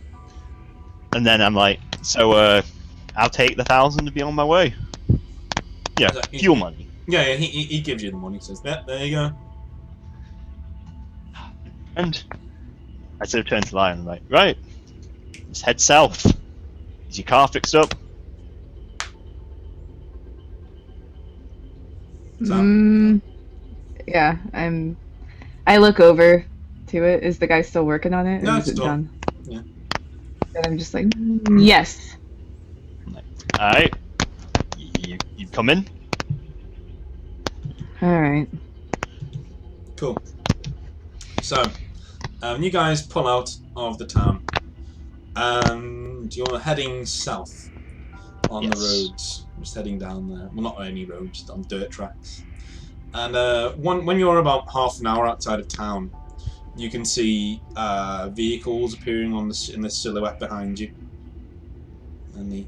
And then I'm like, so, I'll take the 1,000 to be on my way. Yeah, Is that- fuel money. Yeah, he gives you the money, he says, there you go. And I sort of turn to Lion and I'm like, right, let's head south. Is your car fixed up? yeah, I look over to it. Is the guy still working on it? Or No, is it's it done. done? Yeah. And I'm just like, yes. I'm like, alright, you come in? All right. Cool. So, you guys pull out of the town, and you're heading south on the Yes. roads. Just heading down there. Well, not any roads, just on dirt tracks. And when you're about half an hour outside of town, you can see vehicles appearing in the silhouette behind you. And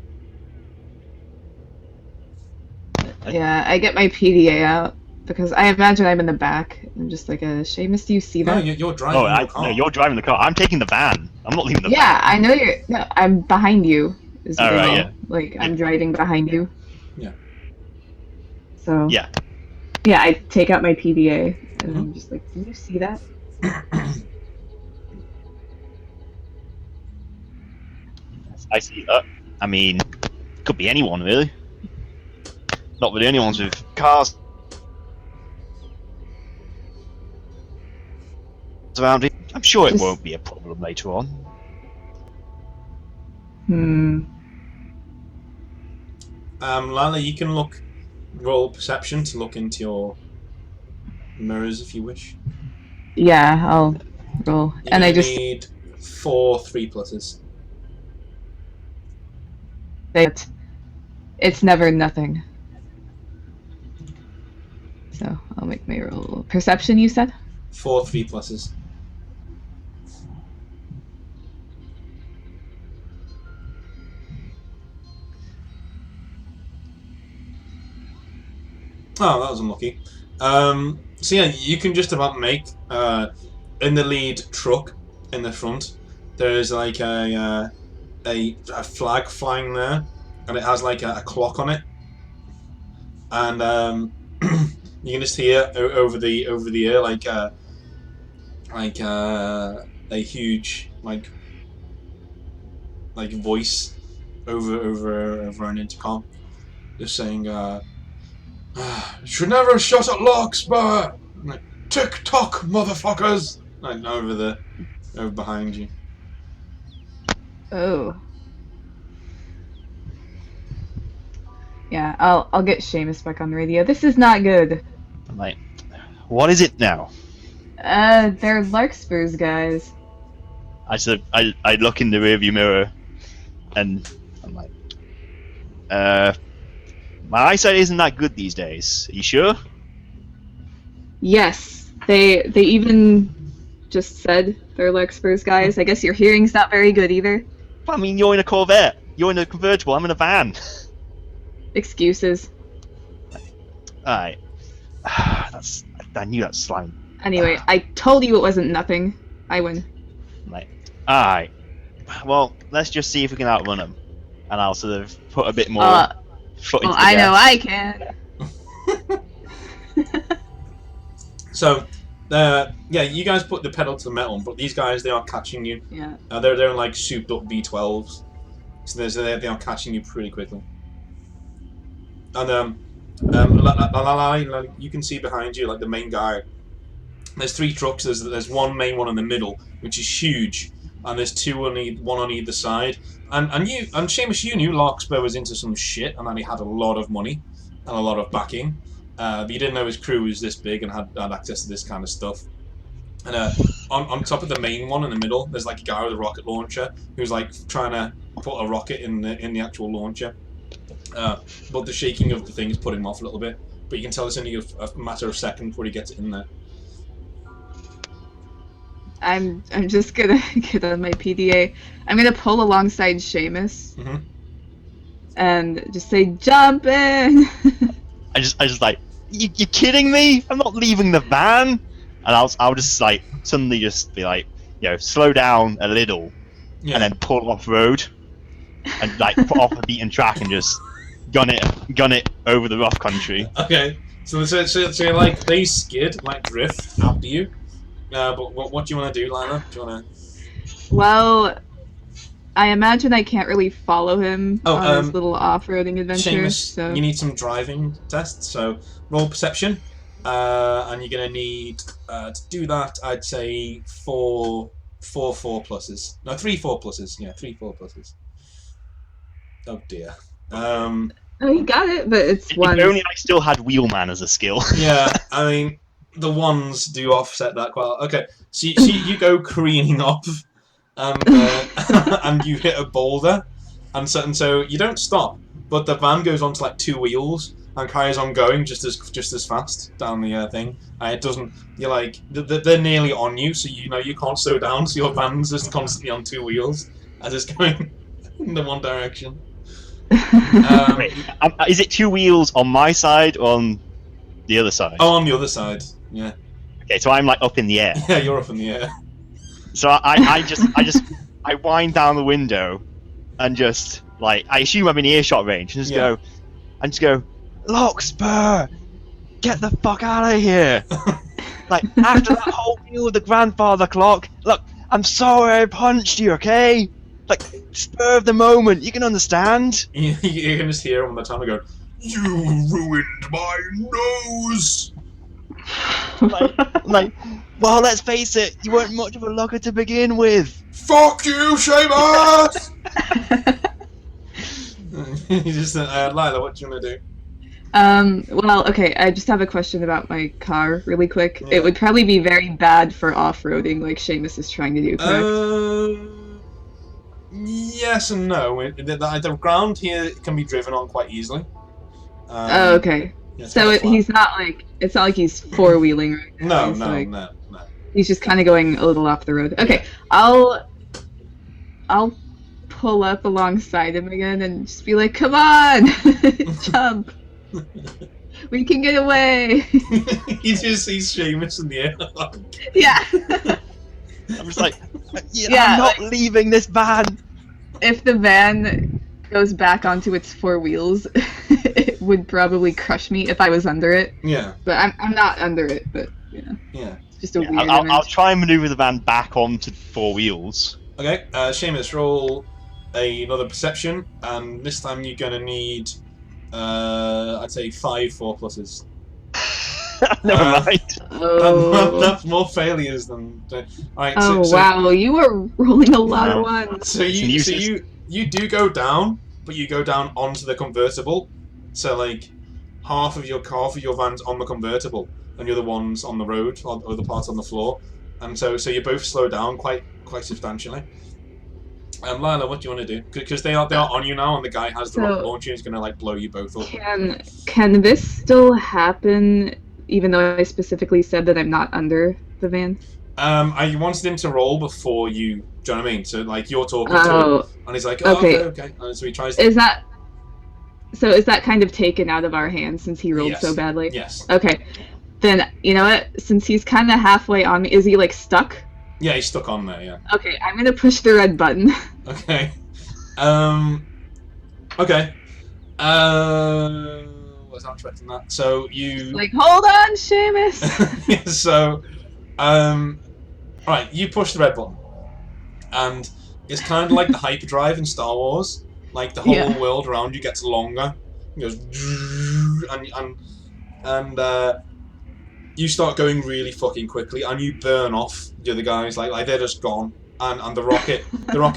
Yeah, I get my PDA out because I imagine I'm in the back. I'm just like, Seamus, do you see no, that? you're driving Oh, your car. no, you're driving the car. I'm taking the van. I'm not leaving the van. Yeah, I know you're. No, I'm behind you. Is what I Alright, mean. yeah. Like I'm driving behind you. Yeah. So. Yeah. Yeah, I take out my PDA and I'm just like, do you see that? I see that. I mean, could be anyone really. Not really anyone's with cars around here. I'm sure it Just- won't be a problem later on. Lala, you can roll perception to look into your mirrors if you wish. Yeah, I'll roll. You're And I gonna just need 4 3+. say it's never nothing. So I'll make my roll. Perception, you said? 4 3+. Oh, that was unlucky. So yeah, you can just about make in the lead truck in the front. There's like a flag flying there, and it has like a clock on it, and you can just hear over the air like a huge like voice over an intercom, just saying, "Should never have shot at Larkspur. Like, tick tock, motherfuckers!" Like over behind you. Oh. Yeah, I'll get Seamus back on the radio. This is not good. I'm like, what is it now? They're Larkspur's guys. I look in the rearview mirror, and I'm like, my eyesight isn't that good these days. Are you sure? Yes, they even just said they're Larkspur's guys. I guess your hearing's not very good either. I mean, you're in a Corvette. You're in a convertible. I'm in a van. Excuses. Alright. I knew that slime. Anyway, I told you it wasn't nothing. I win. Like, alright. Well, let's just see if we can outrun them. And I'll sort of put a bit more foot into the I gas. know I can. So, yeah, you guys put the pedal to the metal, but these guys, they are catching you. Yeah. They're in like souped up V12s, so they are catching you pretty quickly. And you can see behind you like the main guy. There's 3 trucks. There's one main one in the middle, which is huge, and there's one on either side. And Seamus, you knew Larkspur was into some shit, and that he had a lot of money and a lot of backing. But you didn't know his crew was this big and had access to this kind of stuff. And on top of the main one in the middle, there's like a guy with a rocket launcher who's like trying to put a rocket in the actual launcher. But the shaking of the things put him off a little bit. But you can tell it's only a matter of seconds before he gets it in there. I'm just gonna get on my PDA. I'm gonna pull alongside Seamus. Mm-hmm. And just say, jump in! I just like, you kidding me? I'm not leaving the van. And I'll just like suddenly just be like, slow down a little, and then pull off road, and like put off the beaten track and just gun it over the rough country. Okay, so like they skid like drift after you. But what do you want to do, Lila? Do you want to? Well, I imagine I can't really follow him on his little off-roading adventure. Seamus, so you need some driving tests. So roll perception, and you're gonna need to do that. I'd say 4 pluses. No, 3 4 pluses. Yeah, 3 4 pluses. Oh dear. Oh, you got it, but it's one. If only I still had Wheelman as a skill. Yeah, I mean the ones do offset that quite. Okay, so you go careening off. And you hit a boulder, and so you don't stop, but the van goes onto like 2 wheels and carries on going just as fast down the thing. And it doesn't. You're like they're nearly on you, so you can't slow down. So your van's just constantly on 2 wheels as it's going in the one direction. Wait, is it 2 wheels on my side or on the other side? Oh, on the other side. Yeah. Okay, so I'm like up in the air. Yeah, you're up in the air. So I wind down the window, and just like I assume I'm in earshot range, and just go, Larkspur, get the fuck out of here! Like after that whole deal with the grandfather clock, look, I'm sorry I punched you, okay? Like spur of the moment, you can understand. You can just hear him on the time go, "You ruined my nose." like, well, let's face it, you weren't much of a looker to begin with. Fuck you, Seamus! You just Lila, what do you want to do? Well, okay, I just have a question about my car really quick. Yeah. It would probably be very bad for off-roading like Seamus is trying to do, correct? Yes and no. The ground here can be driven on quite easily. Oh, okay. Yeah, it's So kinda flat. he's not like, it's not like he's four-wheeling right now. No. He's just kind of going a little off the road. Okay, I'll pull up alongside him again and just be like, come on, jump. We can get away. You just see Seamus in the air. Yeah. I'm just like, Yeah, I'm not leaving this van. If the van goes back onto its four wheels, it would probably crush me if I was under it. Yeah. But I'm not under it. But you know, Yeah. it's just a Yeah, weird I'll image. try and maneuver the van back onto four wheels. Okay, Seamus, roll another perception, and this time you're gonna need, I'd say 5 4+. Never mind. Oh. That's more failures than. Alright, Oh so wow, you are rolling a lot of Wow. ones. So you do go down, but you go down onto the convertible. So like half of your van's on the convertible, and the other one's on the road, on other parts on the floor, and so you both slow down quite substantially. Lila, what do you want to do? Because they are on you now, and the guy has the rocket launcher. He's gonna like blow you both up. Can this still happen? Even though I specifically said that I'm not under the van. I wanted him to roll before you. Do you know what I mean? So like you're talking to him, and he's like, "Oh, okay." And so he tries to. Is that kind of taken out of our hands since he rolled so badly? Yes. Okay. Then you know what? Since he's kind of halfway on me, is he like stuck? Yeah, he's stuck on there. Yeah. Okay, I'm gonna push the red button. Okay. Okay. Was not expecting that. So you. Like, hold on, Seamus. Yeah, so, right, you push the red button, and it's kind of like the hyperdrive in Star Wars. Like the whole world around you gets longer. It goes, and you start going really fucking quickly, and you burn off the other guys. Like they're just gone, and the rocket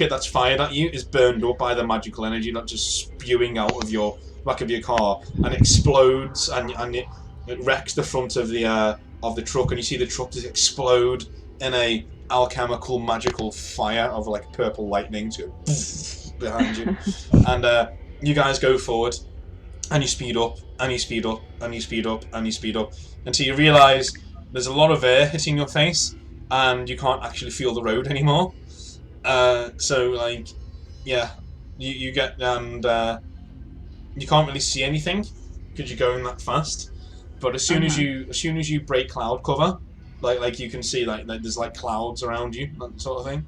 that's fired at you is burned up by the magical energy that's just spewing out of your back of your car, and explodes, and it wrecks the front of the truck, and you see the truck just explode in a alchemical magical fire of like purple lightning to behind you, and you guys go forward, and you speed up, and you speed up, and you speed up, and you speed up, until you realise there's a lot of air hitting your face, and you can't actually feel the road anymore. So like, yeah, you get and. You can't really see anything because you're going that fast. But as soon as you break cloud cover, like you can see like there's like clouds around you, that sort of thing.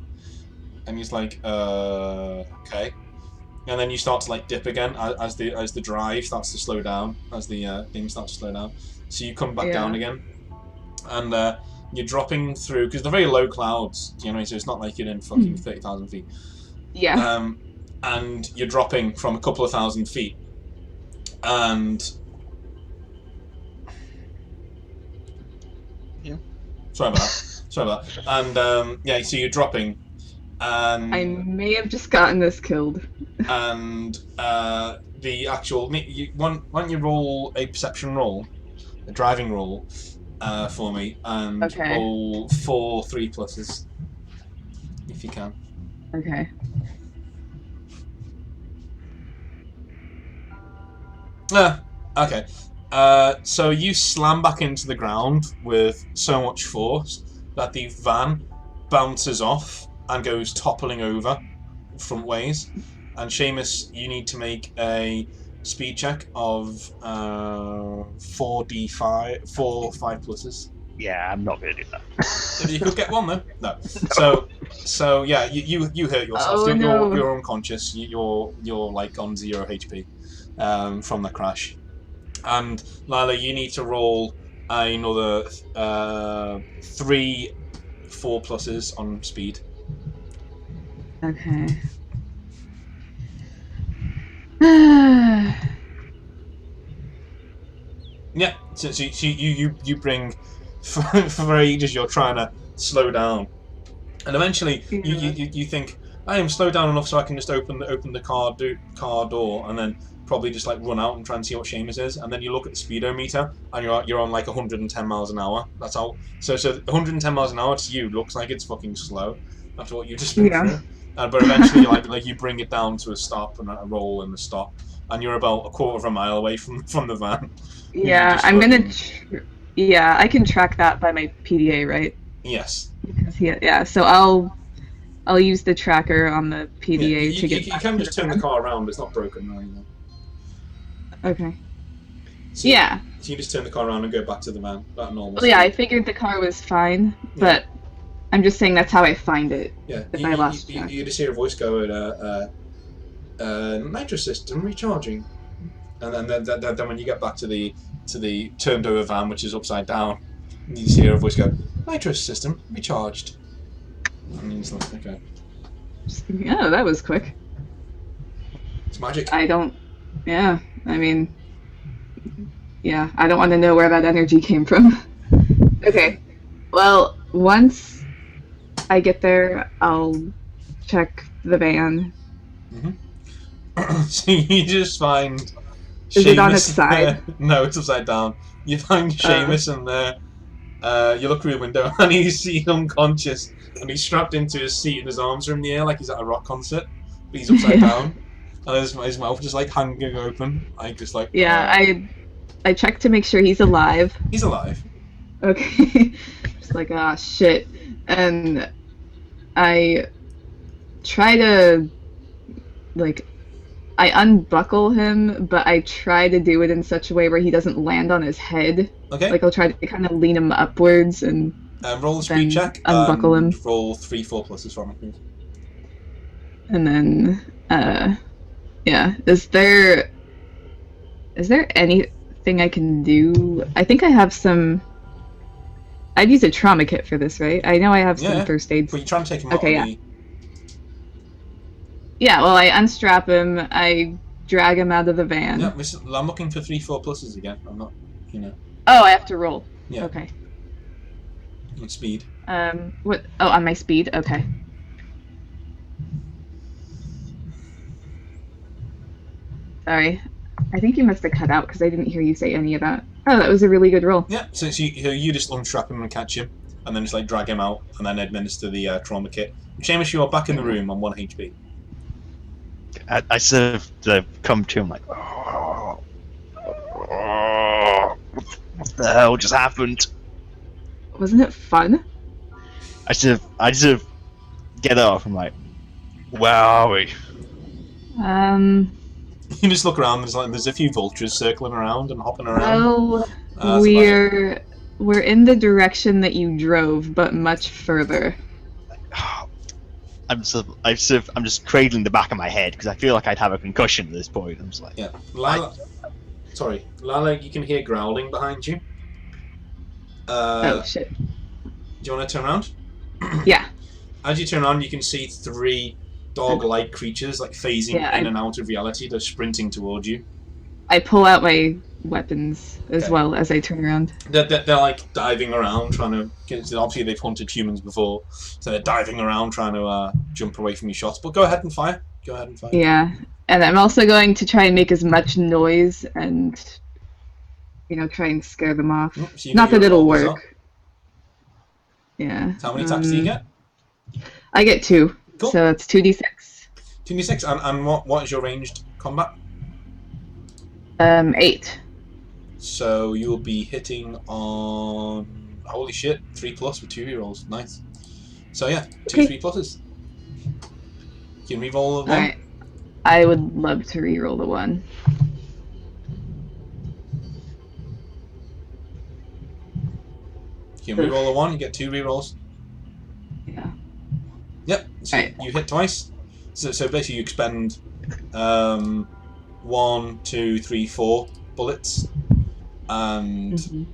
And he's like, okay. And then you start to like dip again as the drive starts to slow down, as the thing starts to slow down. So you come back down again, and you're dropping through because they're very low clouds. You know, so it's not like you're in fucking 30,000 feet. Yeah. And you're dropping from a couple of thousand feet. And sorry about that. And yeah, so you're dropping, and I may have just gotten this killed. And the actual why don't you roll a perception roll, a driving roll, for me, and roll 4 3+, if you can. Okay. Okay. So you slam back into the ground with so much force that the van bounces off and goes toppling over front ways. And Seamus, you need to make a speed check of 4d5, 4 5+. Yeah, I'm not gonna do that. You could get one though. No. So yeah, you hurt yourself. Oh, no. You're unconscious. You're like on 0 HP. From the crash, and Lila, you need to roll another 3 4+ on speed. Okay. Yeah. So you bring for ages. You're trying to slow down, and eventually you think I am slowed down enough so I can just open the car door and then probably just like run out and try and see what Seamus is, and then you look at the speedometer and you're on like 110 miles an hour. That's all. So 110 miles an hour to you looks like it's fucking slow after what you just been through. But eventually like you bring it down to a stop and a roll and a stop, and you're about a quarter of a mile away from the van. Yeah, I'm gonna. Yeah, I can track that by my PDA, right? Yes. Because so I'll use the tracker on the PDA to get. You can just turn the car around. It's not broken now. Okay. So Yeah. So you just turn the car around and go back to the van at normal Well, yeah, I speed. figured the car was fine, but I'm just saying that's how I find it. Yeah, If I lost track. you just hear a voice go, nitro system recharging. And then when you get back to the turned over van, which is upside down, you just hear a voice go, nitro system recharged. And you're just like, okay. Just thinking, oh, that was quick. It's magic. Yeah, I mean, yeah, I don't want to know where that energy came from. Okay, well, once I get there, I'll check the van. So you just find Is it on its side? No, it's upside down. You find Seamus in there. You look through the window and he's unconscious and he's strapped into his seat and his arms are in the air like he's at a rock concert. But he's upside down and his mouth just like hanging open, like just like. Yeah, I checked to make sure he's alive. He's alive. Okay, just like shit, and I try to I unbuckle him, but I try to do it in such a way where he doesn't land on his head. Okay. Like I'll try to kind of lean him upwards and roll a speed check. Unbuckle him. Roll 3 4 pluses for me, please. And then, yeah. Is there anything I can do? I think I have some. I'd use a trauma kit for this, right? I know I have some first aid. But you're trying to take him out. Okay, yeah. Yeah, well, I unstrap him, I drag him out of the van. Yeah, I'm looking for 3 4 pluses again. I'm not, Oh, I have to roll. Yeah. Okay. On speed. What? Oh, on my speed? Okay. Sorry. I think you must have cut out because I didn't hear you say any of that. Oh, that was a really good roll. Yeah, so you just unstrap him and catch him, and then just like drag him out, and then administer the trauma kit. Seamus, you are back in the room on 1 HP. I sort of come to him like, what the hell just happened? Wasn't it fun? I sort of get off. I'm like, where are we? You just look around. There's a few vultures circling around and hopping around. Well, we're in the direction that you drove, but much further. I'm just cradling the back of my head because I feel like I'd have a concussion at this point. I'm just like, yeah, Lala, you can hear growling behind you. Oh shit! Do you want to turn around? Yeah. As you turn around, you can see 3 dog-like creatures like phasing in and out of reality. They're sprinting towards you. I pull out my weapons as well as I turn around. They're like diving around trying to. Obviously, they've hunted humans before, so they're diving around trying to jump away from your shots. But go ahead and fire. Yeah, and I'm also going to try and make as much noise and, try and scare them off. So not that it'll work. Yeah. So how many attacks do you get? I get 2. Cool. So it's 2d6. 2d6, and what is your ranged combat? 8. So you'll be hitting on holy shit 3 plus with 2 rerolls. Nice. So yeah, 2 3 pluses. You can reroll the 1. Alright. I would love to reroll the 1. You can reroll the 1. You get 2 rerolls. Yeah. Yep. So you hit twice. So basically you expend 1, 2, 3, 4 bullets, and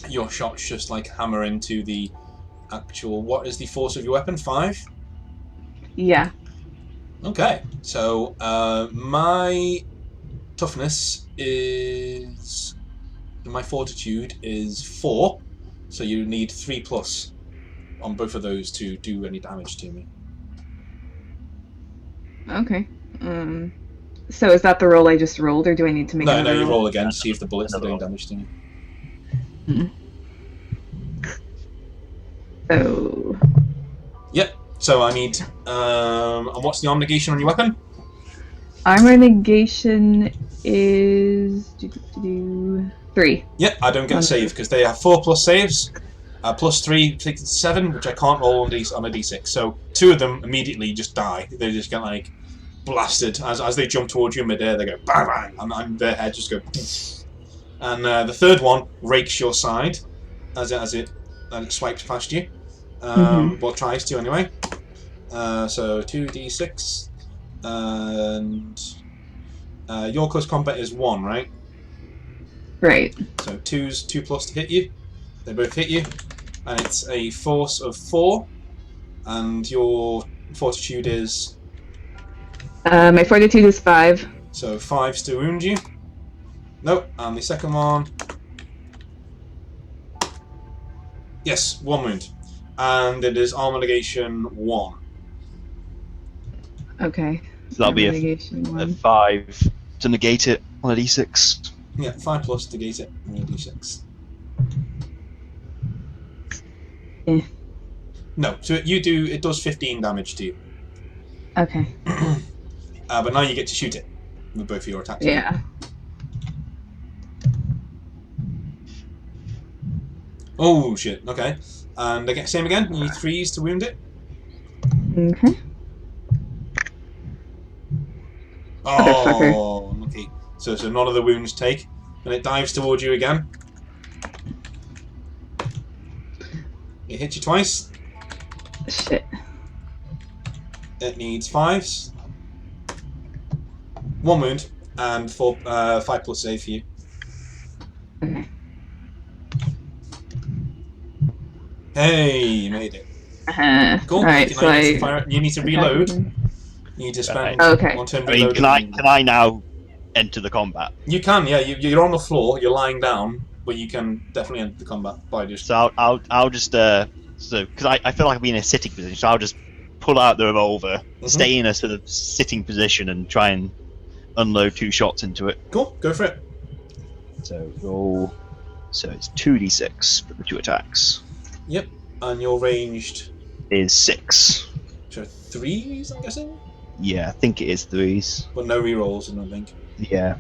your shots just like hammer into the actual. What is the force of your weapon? 5. Yeah. Okay. So my toughness is. My fortitude is 4, so you need 3 plus on both of those to do any damage to me. Okay. So is that the roll I just rolled, or do I need to make another No, you roll? roll again to see if the bullets are doing damage to you. So. Yep. So I need. And what's the armor negation on your weapon? Armor negation is 3. Yep. I don't get a save because they have 4 plus saves. Plus 3, 7, which I can't roll on a d6. So 2 of them immediately just die. They just get like blasted as they jump towards you in midair. They go bang bang, and their head just go. And the third one rakes your side as it swipes past you. Well, tries to anyway. So 2d6. And your close combat is 1, right? Right. So 2 plus to hit you. They both hit you. And it's a force of 4. And your fortitude is... My fortitude is 5. So 5's to wound you. Nope. And the second one... Yes, 1 wound. And it is armor negation 1. Okay. So that'll be Mitigation a 1. 5 to negate it on a d6. Yeah, 5 plus to negate it on a d6. Eh. No, so it does 15 damage to you. Okay. But now you get to shoot it with both of your attacks. Yeah. Oh shit, okay. And again, same again, you need 3s to wound it. Okay. Oh, unlucky. So none of the wounds take. And it dives towards you again. It hits you twice. Shit. It needs 5s. 1 wound. And 5 plus save for you. Okay. Hey, you made it. Cool. Alright, so You need to reload. You need to spend Okay. 1 turn I mean, reloading. can I now enter the combat? You can, yeah. You're on the floor. You're lying down, but you can definitely enter the combat by just. So I'll just because I feel like I'll be in a sitting position, so I'll just pull out the revolver, stay in a sort of sitting position, and try and unload 2 shots into it. Cool. Go for it. So roll. So it's 2d6 for the 2 attacks. Yep. And you're ranged. Is 6. So 3s, I'm guessing. Yeah, I think it is 3s. But no rerolls, I don't think. Yeah.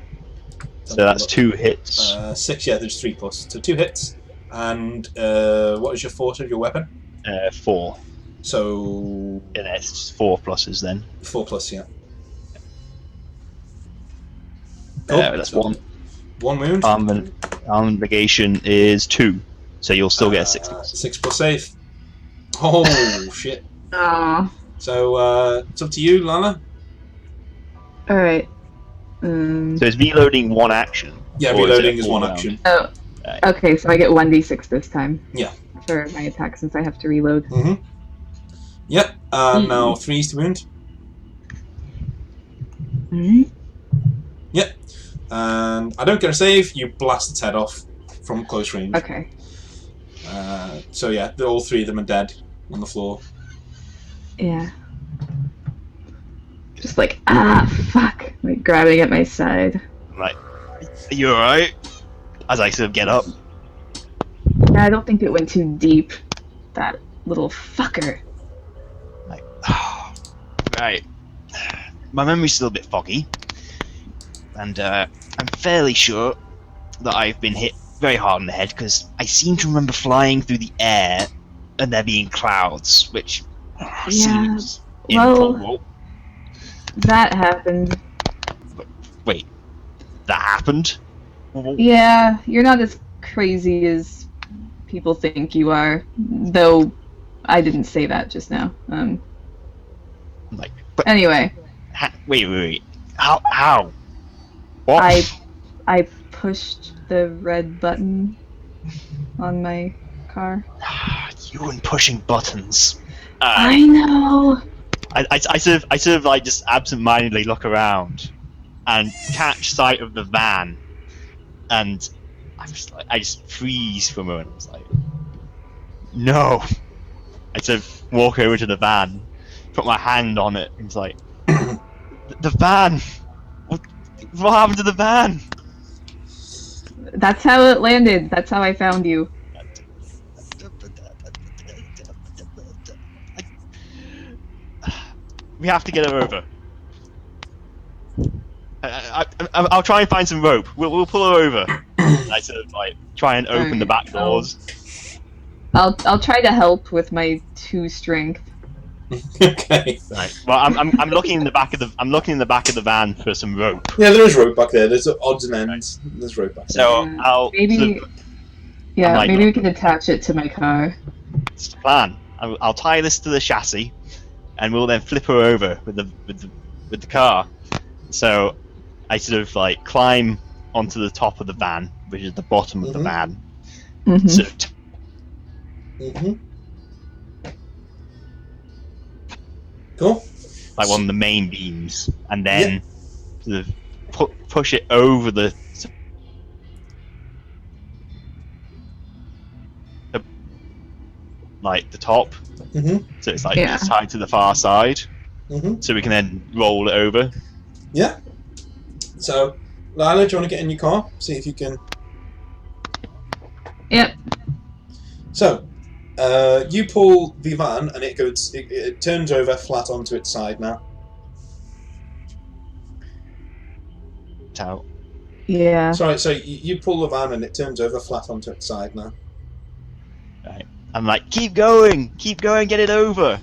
So that's 2 hits. 6, yeah, there's 3 plus. So 2 hits. And what is your force of your weapon? 4. So. And it's 4 pluses then. 4 plus, yeah. That's so 1. 1 wound. Armor negation is 2. So you'll still get a 6 plus. 6 plus save. Oh, shit. Oh. So it's up to you, Lana. Alright. So it's reloading 1 action. Yeah, or reloading it is 1 round? action. Oh. Okay, so I get 1d6 this time. Yeah. For my attack since I have to reload. Mm-hmm. Yep. Now 3s to wound. Alright. Yep. And I don't get a save. You blast its head off from close range. Okay. So yeah, all 3 of them are dead on the floor. Yeah. Just like, fuck. Like grabbing at my side. I'm like, are you alright? As I sort of get up. Yeah, I don't think it went too deep. That little fucker. Like, right. My memory's still a bit foggy. And I'm fairly sure that I've been hit very hard on the head because I seem to remember flying through the air and there being clouds, which seems improbable. That happened. Wait, that happened? Yeah, you're not as crazy as people think you are, though I didn't say that just now. Like, but Anyway. Wait. How? What? I pushed the red button on my car. You and pushing buttons. I know. I sort of like just absent-mindedly look around and catch sight of the van, and I just freeze for a moment. I was like, no. I sort of walk over to the van, put my hand on it, and it's like, the van. What happened to the van? That's how it landed. That's how I found you. We have to get her over. I'll try and find some rope. We'll pull her over. I sort of like try and open the back doors. I'll try to help with my 2 strength. Okay. Right. Well, I'm looking in the back of the van for some rope. Yeah, there is rope back there. There's odds and ends. There's rope back there. So Yeah, I'll maybe. I'm like, maybe look, we can attach it to my car. it's the plan. I'll tie this to the chassis, and we'll then flip her over with the car. So I sort of like climb onto the top of the van, which is the bottom of the van. Mhm. Sort of Cool. like one of the main beams, and then sort of push it over the like the top, so it's like just tied to the far side, so we can then roll it over. Yeah. So, Lila, do you want to get in your car? See if you can. Yep. So, you pull the van, and it goes. It turns over flat onto its side now. Out. Yeah. Sorry, so you pull the van, and it turns over flat onto its side now. Right. I'm like, keep going, get it over.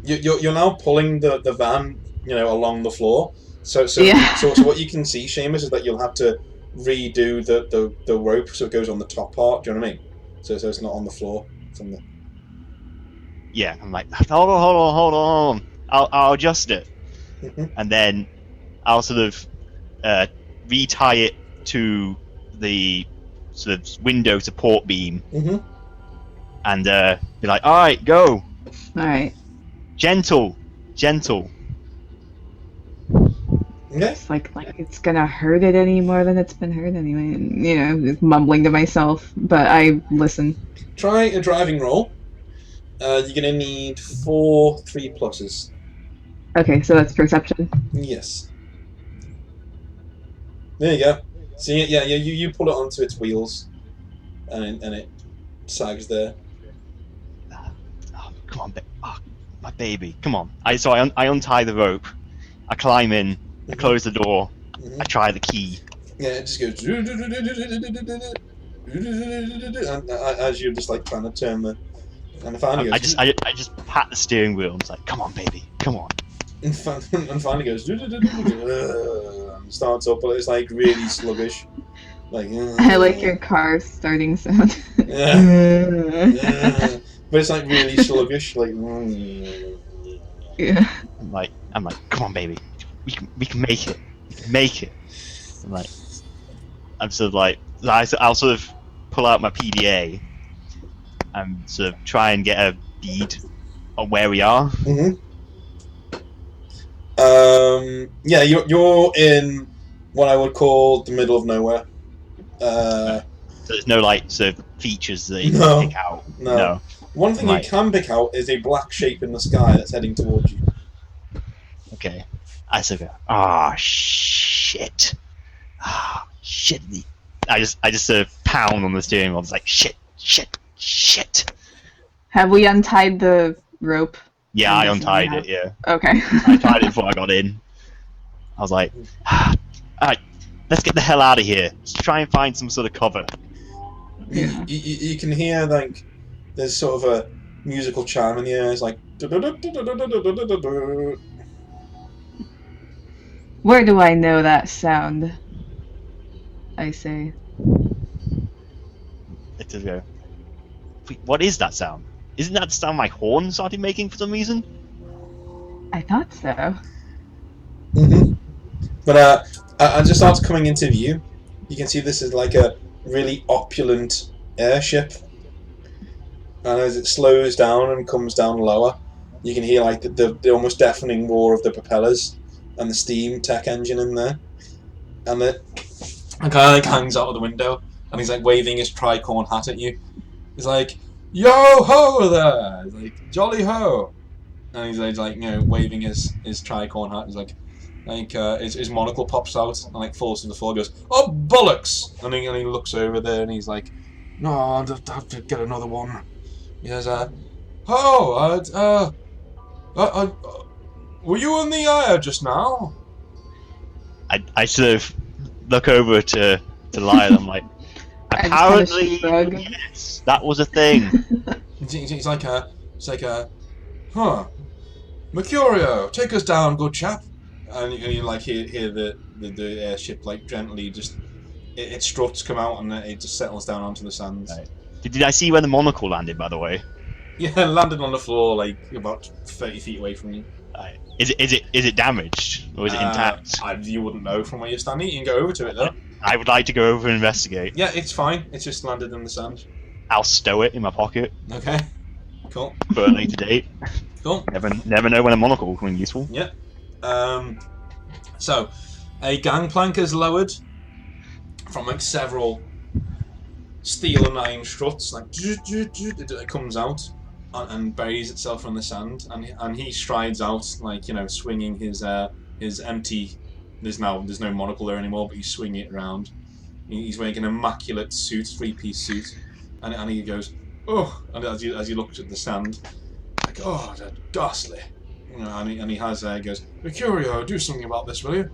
You're now pulling the van, along the floor. So Yeah. so what you can see, Seamus, is that you'll have to redo the rope so it goes on the top part. Do you know what I mean? So it's not on the floor. From the... Yeah, I'm like, hold on. I'll adjust it, and then I'll sort of retie it to the sort of window support beam, and be like, all right, go. All right. Gentle. Okay. It's like it's gonna hurt it any more than it's been hurt anyway. And, just mumbling to myself, but I listen. Try a driving roll. You're gonna need 4 3+. Okay, so that's perception. Yes. There you go. See it? Yeah. You pull it onto its wheels, and it sags there. Oh, come on, my baby, come on. I untie the rope. I climb in. I close the door. I try the key. Yeah, it just goes. And as you're just like trying to turn the. And finally goes. I just pat the steering wheel and it's like, come on, baby, come on. And finally goes. And starts up, but it's like really sluggish. Like. I like your car starting sound. Yeah. But it's like really sluggish, like. Yeah. I'm like, come on, baby, we can make it. Make it. I'm sort of like, I'll sort of pull out my PDA and sort of try and get a bead on where we are. Yeah, you're in what I would call the middle of nowhere. So there's no sort of features that you can pick out. No. One thing you can pick out is a black shape in the sky that's heading towards you. Okay. I sort of go, shit. Shit. I just sort of pound on the steering wheel. It's like, shit. Have we untied the rope? Yeah, I untied it, yeah. Okay. I tied it before I got in. I was like, alright, let's get the hell out of here. Let's try and find some sort of cover. Yeah. You can hear, there's sort of a musical chime in the air. It's like... Where do I know that sound? I say. It does go, wait, what is that sound? Isn't that the sound my horn started making for some reason? I thought so. But as it starts coming into view, you can see this is like a really opulent airship. And as it slows down and comes down lower, you can hear the almost deafening roar of the propellers and the steam tech engine in there. And the guy hangs out of the window and he's waving his tricorn hat at you. He's like, "Yo ho there!" He's like, "Jolly ho!" And he's waving his tricorn hat. He's like his monocle pops out and falls to the floor. Goes, "Oh bollocks!" And he looks over there and he's like, "No, I'll have to get another one." He says, were you in the air just now?" I sort of look over to Lyle. I'm like, apparently, yes, that was a thing. He's like, huh? Mercurio, take us down, good chap. And you like hear the airship like gently just it struts come out and it just settles down onto the sands. Right. Did I see where the monocle landed, by the way? Yeah, landed on the floor like about 30 feet away from you. Right. Is it damaged or is it intact? You wouldn't know from where you're standing. You can go over to it though. I would like to go over and investigate. Yeah, it's fine. It's just landed in the sand. I'll stow it in my pocket Okay. Cool. for a later date. Cool. Never know when a monocle will come in useful. Yeah. So, a gangplank is lowered from like several steel and iron struts. Like it comes out and buries itself in the sand, and he strides out like swinging his empty. There's no monocle there anymore, but he's swinging it around. He's wearing an immaculate suit, 3-piece suit, and he goes, oh, and as he looks at the sand, like, oh, they're ghastly. And he has goes, Mercurio, do something about this, will you?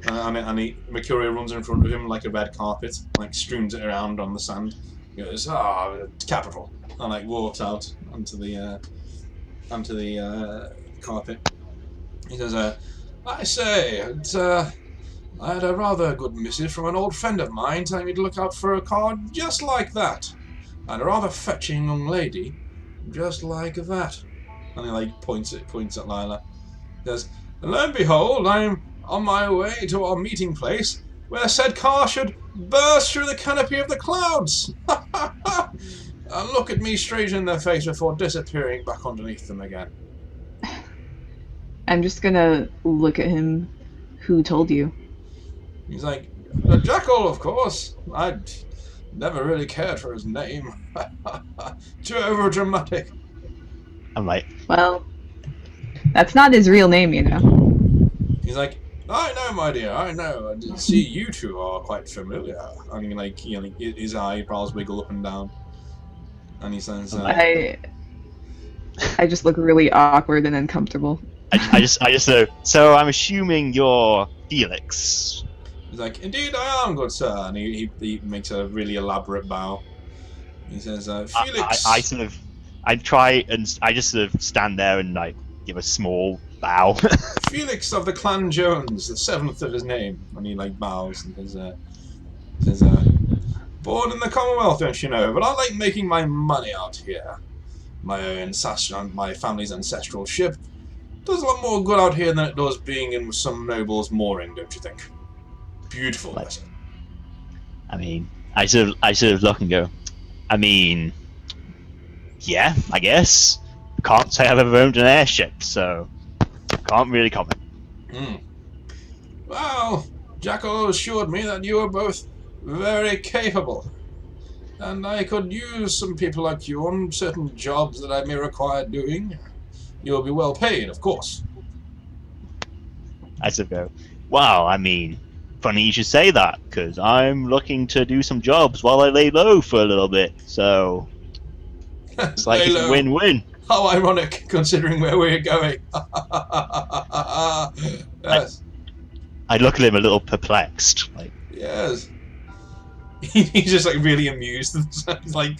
Mercurio runs in front of him like a red carpet, like streams it around on the sand. He goes, capital, and like walks out onto the carpet. He says, I say, I had a rather good missive from an old friend of mine telling me to look out for a card just like that, and a rather fetching young lady, just like that. And he like points at Lila. He says, lo and behold, I'm on my way to our meeting place, where said car should burst through the canopy of the clouds. And look at me straight in the face before disappearing back underneath them again. I'm just gonna look at him. Who told you? He's like, Jackal, of course. I'd never really cared for his name. Too overdramatic. I'm like, Well, that's not his real name, you know. He's like, I know, my dear, I know. I see you two are quite familiar. I mean, like, his eyebrows wiggle up and down. And he says, I just look really awkward and uncomfortable. I just so I'm assuming you're Felix. He's like, indeed I am, good sir. And he makes a really elaborate bow. He says, Felix. I just sort of stand there and like give a small bow. Felix of the Clan Jones, the 7th of his name. And he like bows and says, born in the Commonwealth, don't you know? But I like making my money out here. My family's ancestral ship does a lot more good out here than it does being in some noble's mooring, don't you think? Beautiful, Like, vessel. I mean, I sort of look and go, I mean, yeah, I guess. Can't say I've ever owned an airship, so can't really comment. Well, Jackal assured me that you were both very capable, and I could use some people like you on certain jobs that I may require doing. You'll be well paid, of course. I sort of go, wow, I mean, funny you should say that, because I'm looking to do some jobs while I lay low for a little bit, so it's like it's a win-win. How ironic, considering where we're going. Yes. I look at him a little perplexed. Like, Yes. He's just like really amused. He's like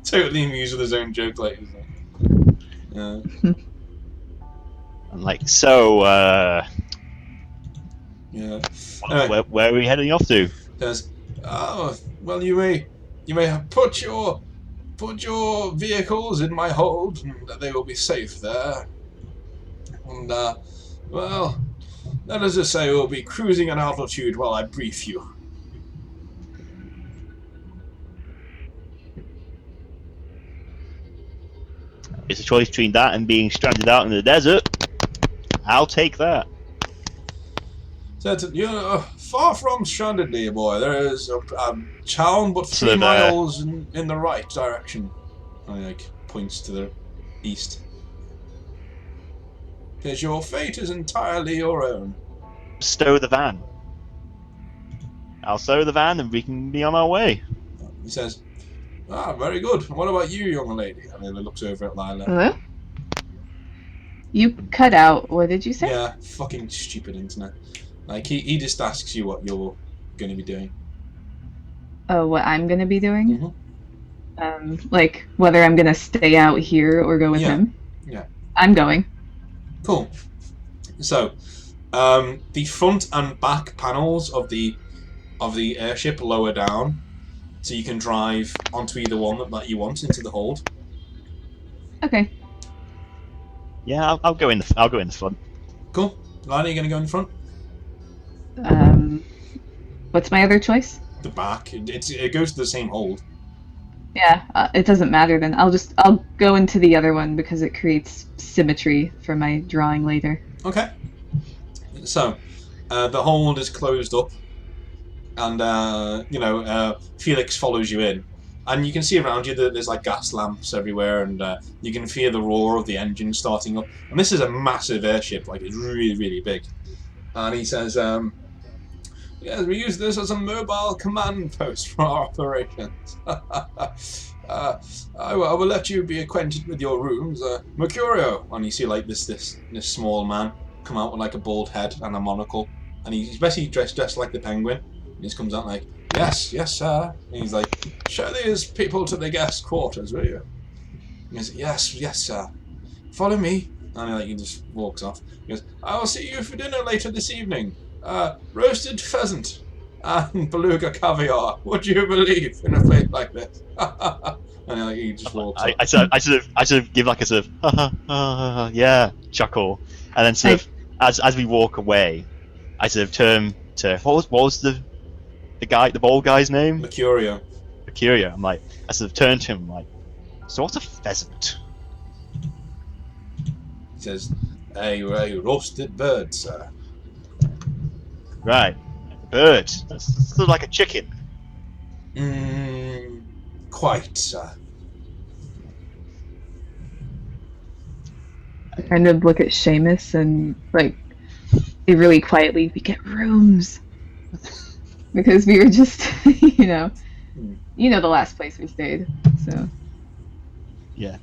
totally amused with his own joke. Like, yeah. I'm like, so, Yeah. where are we heading off to? Says, oh, well, you may have put your vehicles in my hold, and they will be safe there. And well, that is to say, we'll be cruising at altitude while I brief you. It's a choice between that and being stranded out in the desert. I'll take that. Said, you're far from stranded, dear boy. There is a town but 3 So then, miles in the right direction. And he like points to the east. Because your fate is entirely your own. Stow the van. I'll stow the van and we can be on our way. He says, very good. What about you, young lady? And then he looks over at Lila. Hello? You cut out. What did you say? Yeah, fucking stupid internet. Like, he just asks you what you're going to be doing. Oh, what I'm gonna be doing? Mhm. Like whether I'm gonna stay out here or go with Yeah. him. Yeah. I'm going. Cool. So, the front and back panels of the airship lower down, so you can drive onto either one that you want into the hold. Okay. Yeah, I'll go in the front. Cool. Lana, you gonna go in front? What's my other choice? The back. It goes to the same hold. Yeah, it doesn't matter then. I'll go into the other one because it creates symmetry for my drawing later. Okay. So, the hold is closed up, and Felix follows you in, and you can see around you that there's like gas lamps everywhere, and you can hear the roar of the engine starting up. And this is a massive airship, like it's really, really big. And he says, "Yes, we use this as a mobile command post for our operations. I will let you be acquainted with your rooms, Mercurio." And you see like this small man come out with like a bald head and a monocle, and he's basically dressed like the Penguin. And he just comes out like, yes, sir. And he's like, "Show these people to the guest quarters, will you?" And he's like, yes, sir. "Follow me." And he just walks off. He goes, "I will see you for dinner later this evening. Roasted pheasant and beluga caviar. Would you believe in a place like this?" And he just walks off. I sort of give like a sort of yeah chuckle, and then sort of as we walk away, I sort of turn to what was the bald guy's name? Mercurio. Mercurio. I'm like, I sort of turn to him, I'm like, so what's a pheasant? He says, a roasted bird, sir." Right, bird. That's sort of like a chicken. Quite, sir. I kind of look at Seamus and like really quietly, we get rooms because we were just you know the last place we stayed, so Yeah.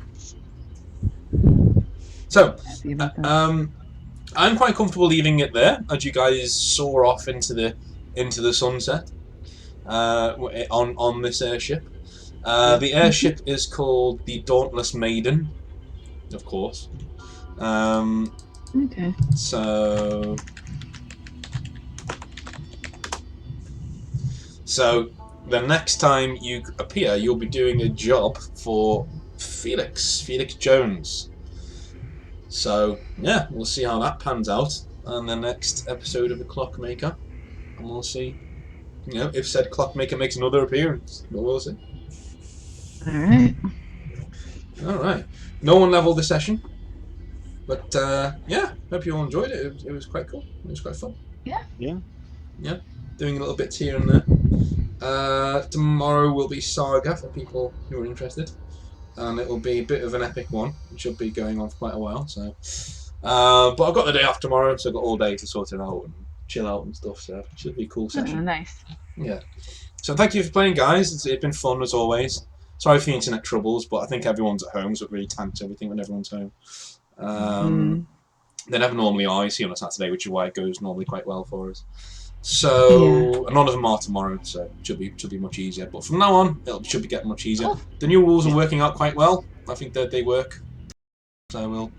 So, happy about that. I'm quite comfortable leaving it there as you guys soar off into the sunset on this airship. The airship is called the Dauntless Maiden, of course. Okay. So the next time you appear, you'll be doing a job for Felix Jones. So yeah, we'll see how that pans out on the next episode of the Clockmaker, and we'll see, if said Clockmaker makes another appearance. But we'll see. All right. No one leveled the session, but yeah, hope you all enjoyed it. It was quite cool. It was quite fun. Yeah. Doing little bits here and there. Tomorrow will be Saga for people who are interested. And it will be a bit of an epic one, which will be going on for quite a while. So, but I've got the day off tomorrow, so I've got all day to sort it out and chill out and stuff. So it should be a cool session. Oh, nice. Yeah. So thank you for playing, guys. It's been fun as always. Sorry for the internet troubles, but I think everyone's at home, so it really tanks everything when everyone's home. They never normally are. You see on a Saturday, which is why it goes normally quite well for us. So, and none of them are tomorrow, so it should be much easier. But from now on, it should be getting much easier. The new rules are working out quite well. I think that they work. So we'll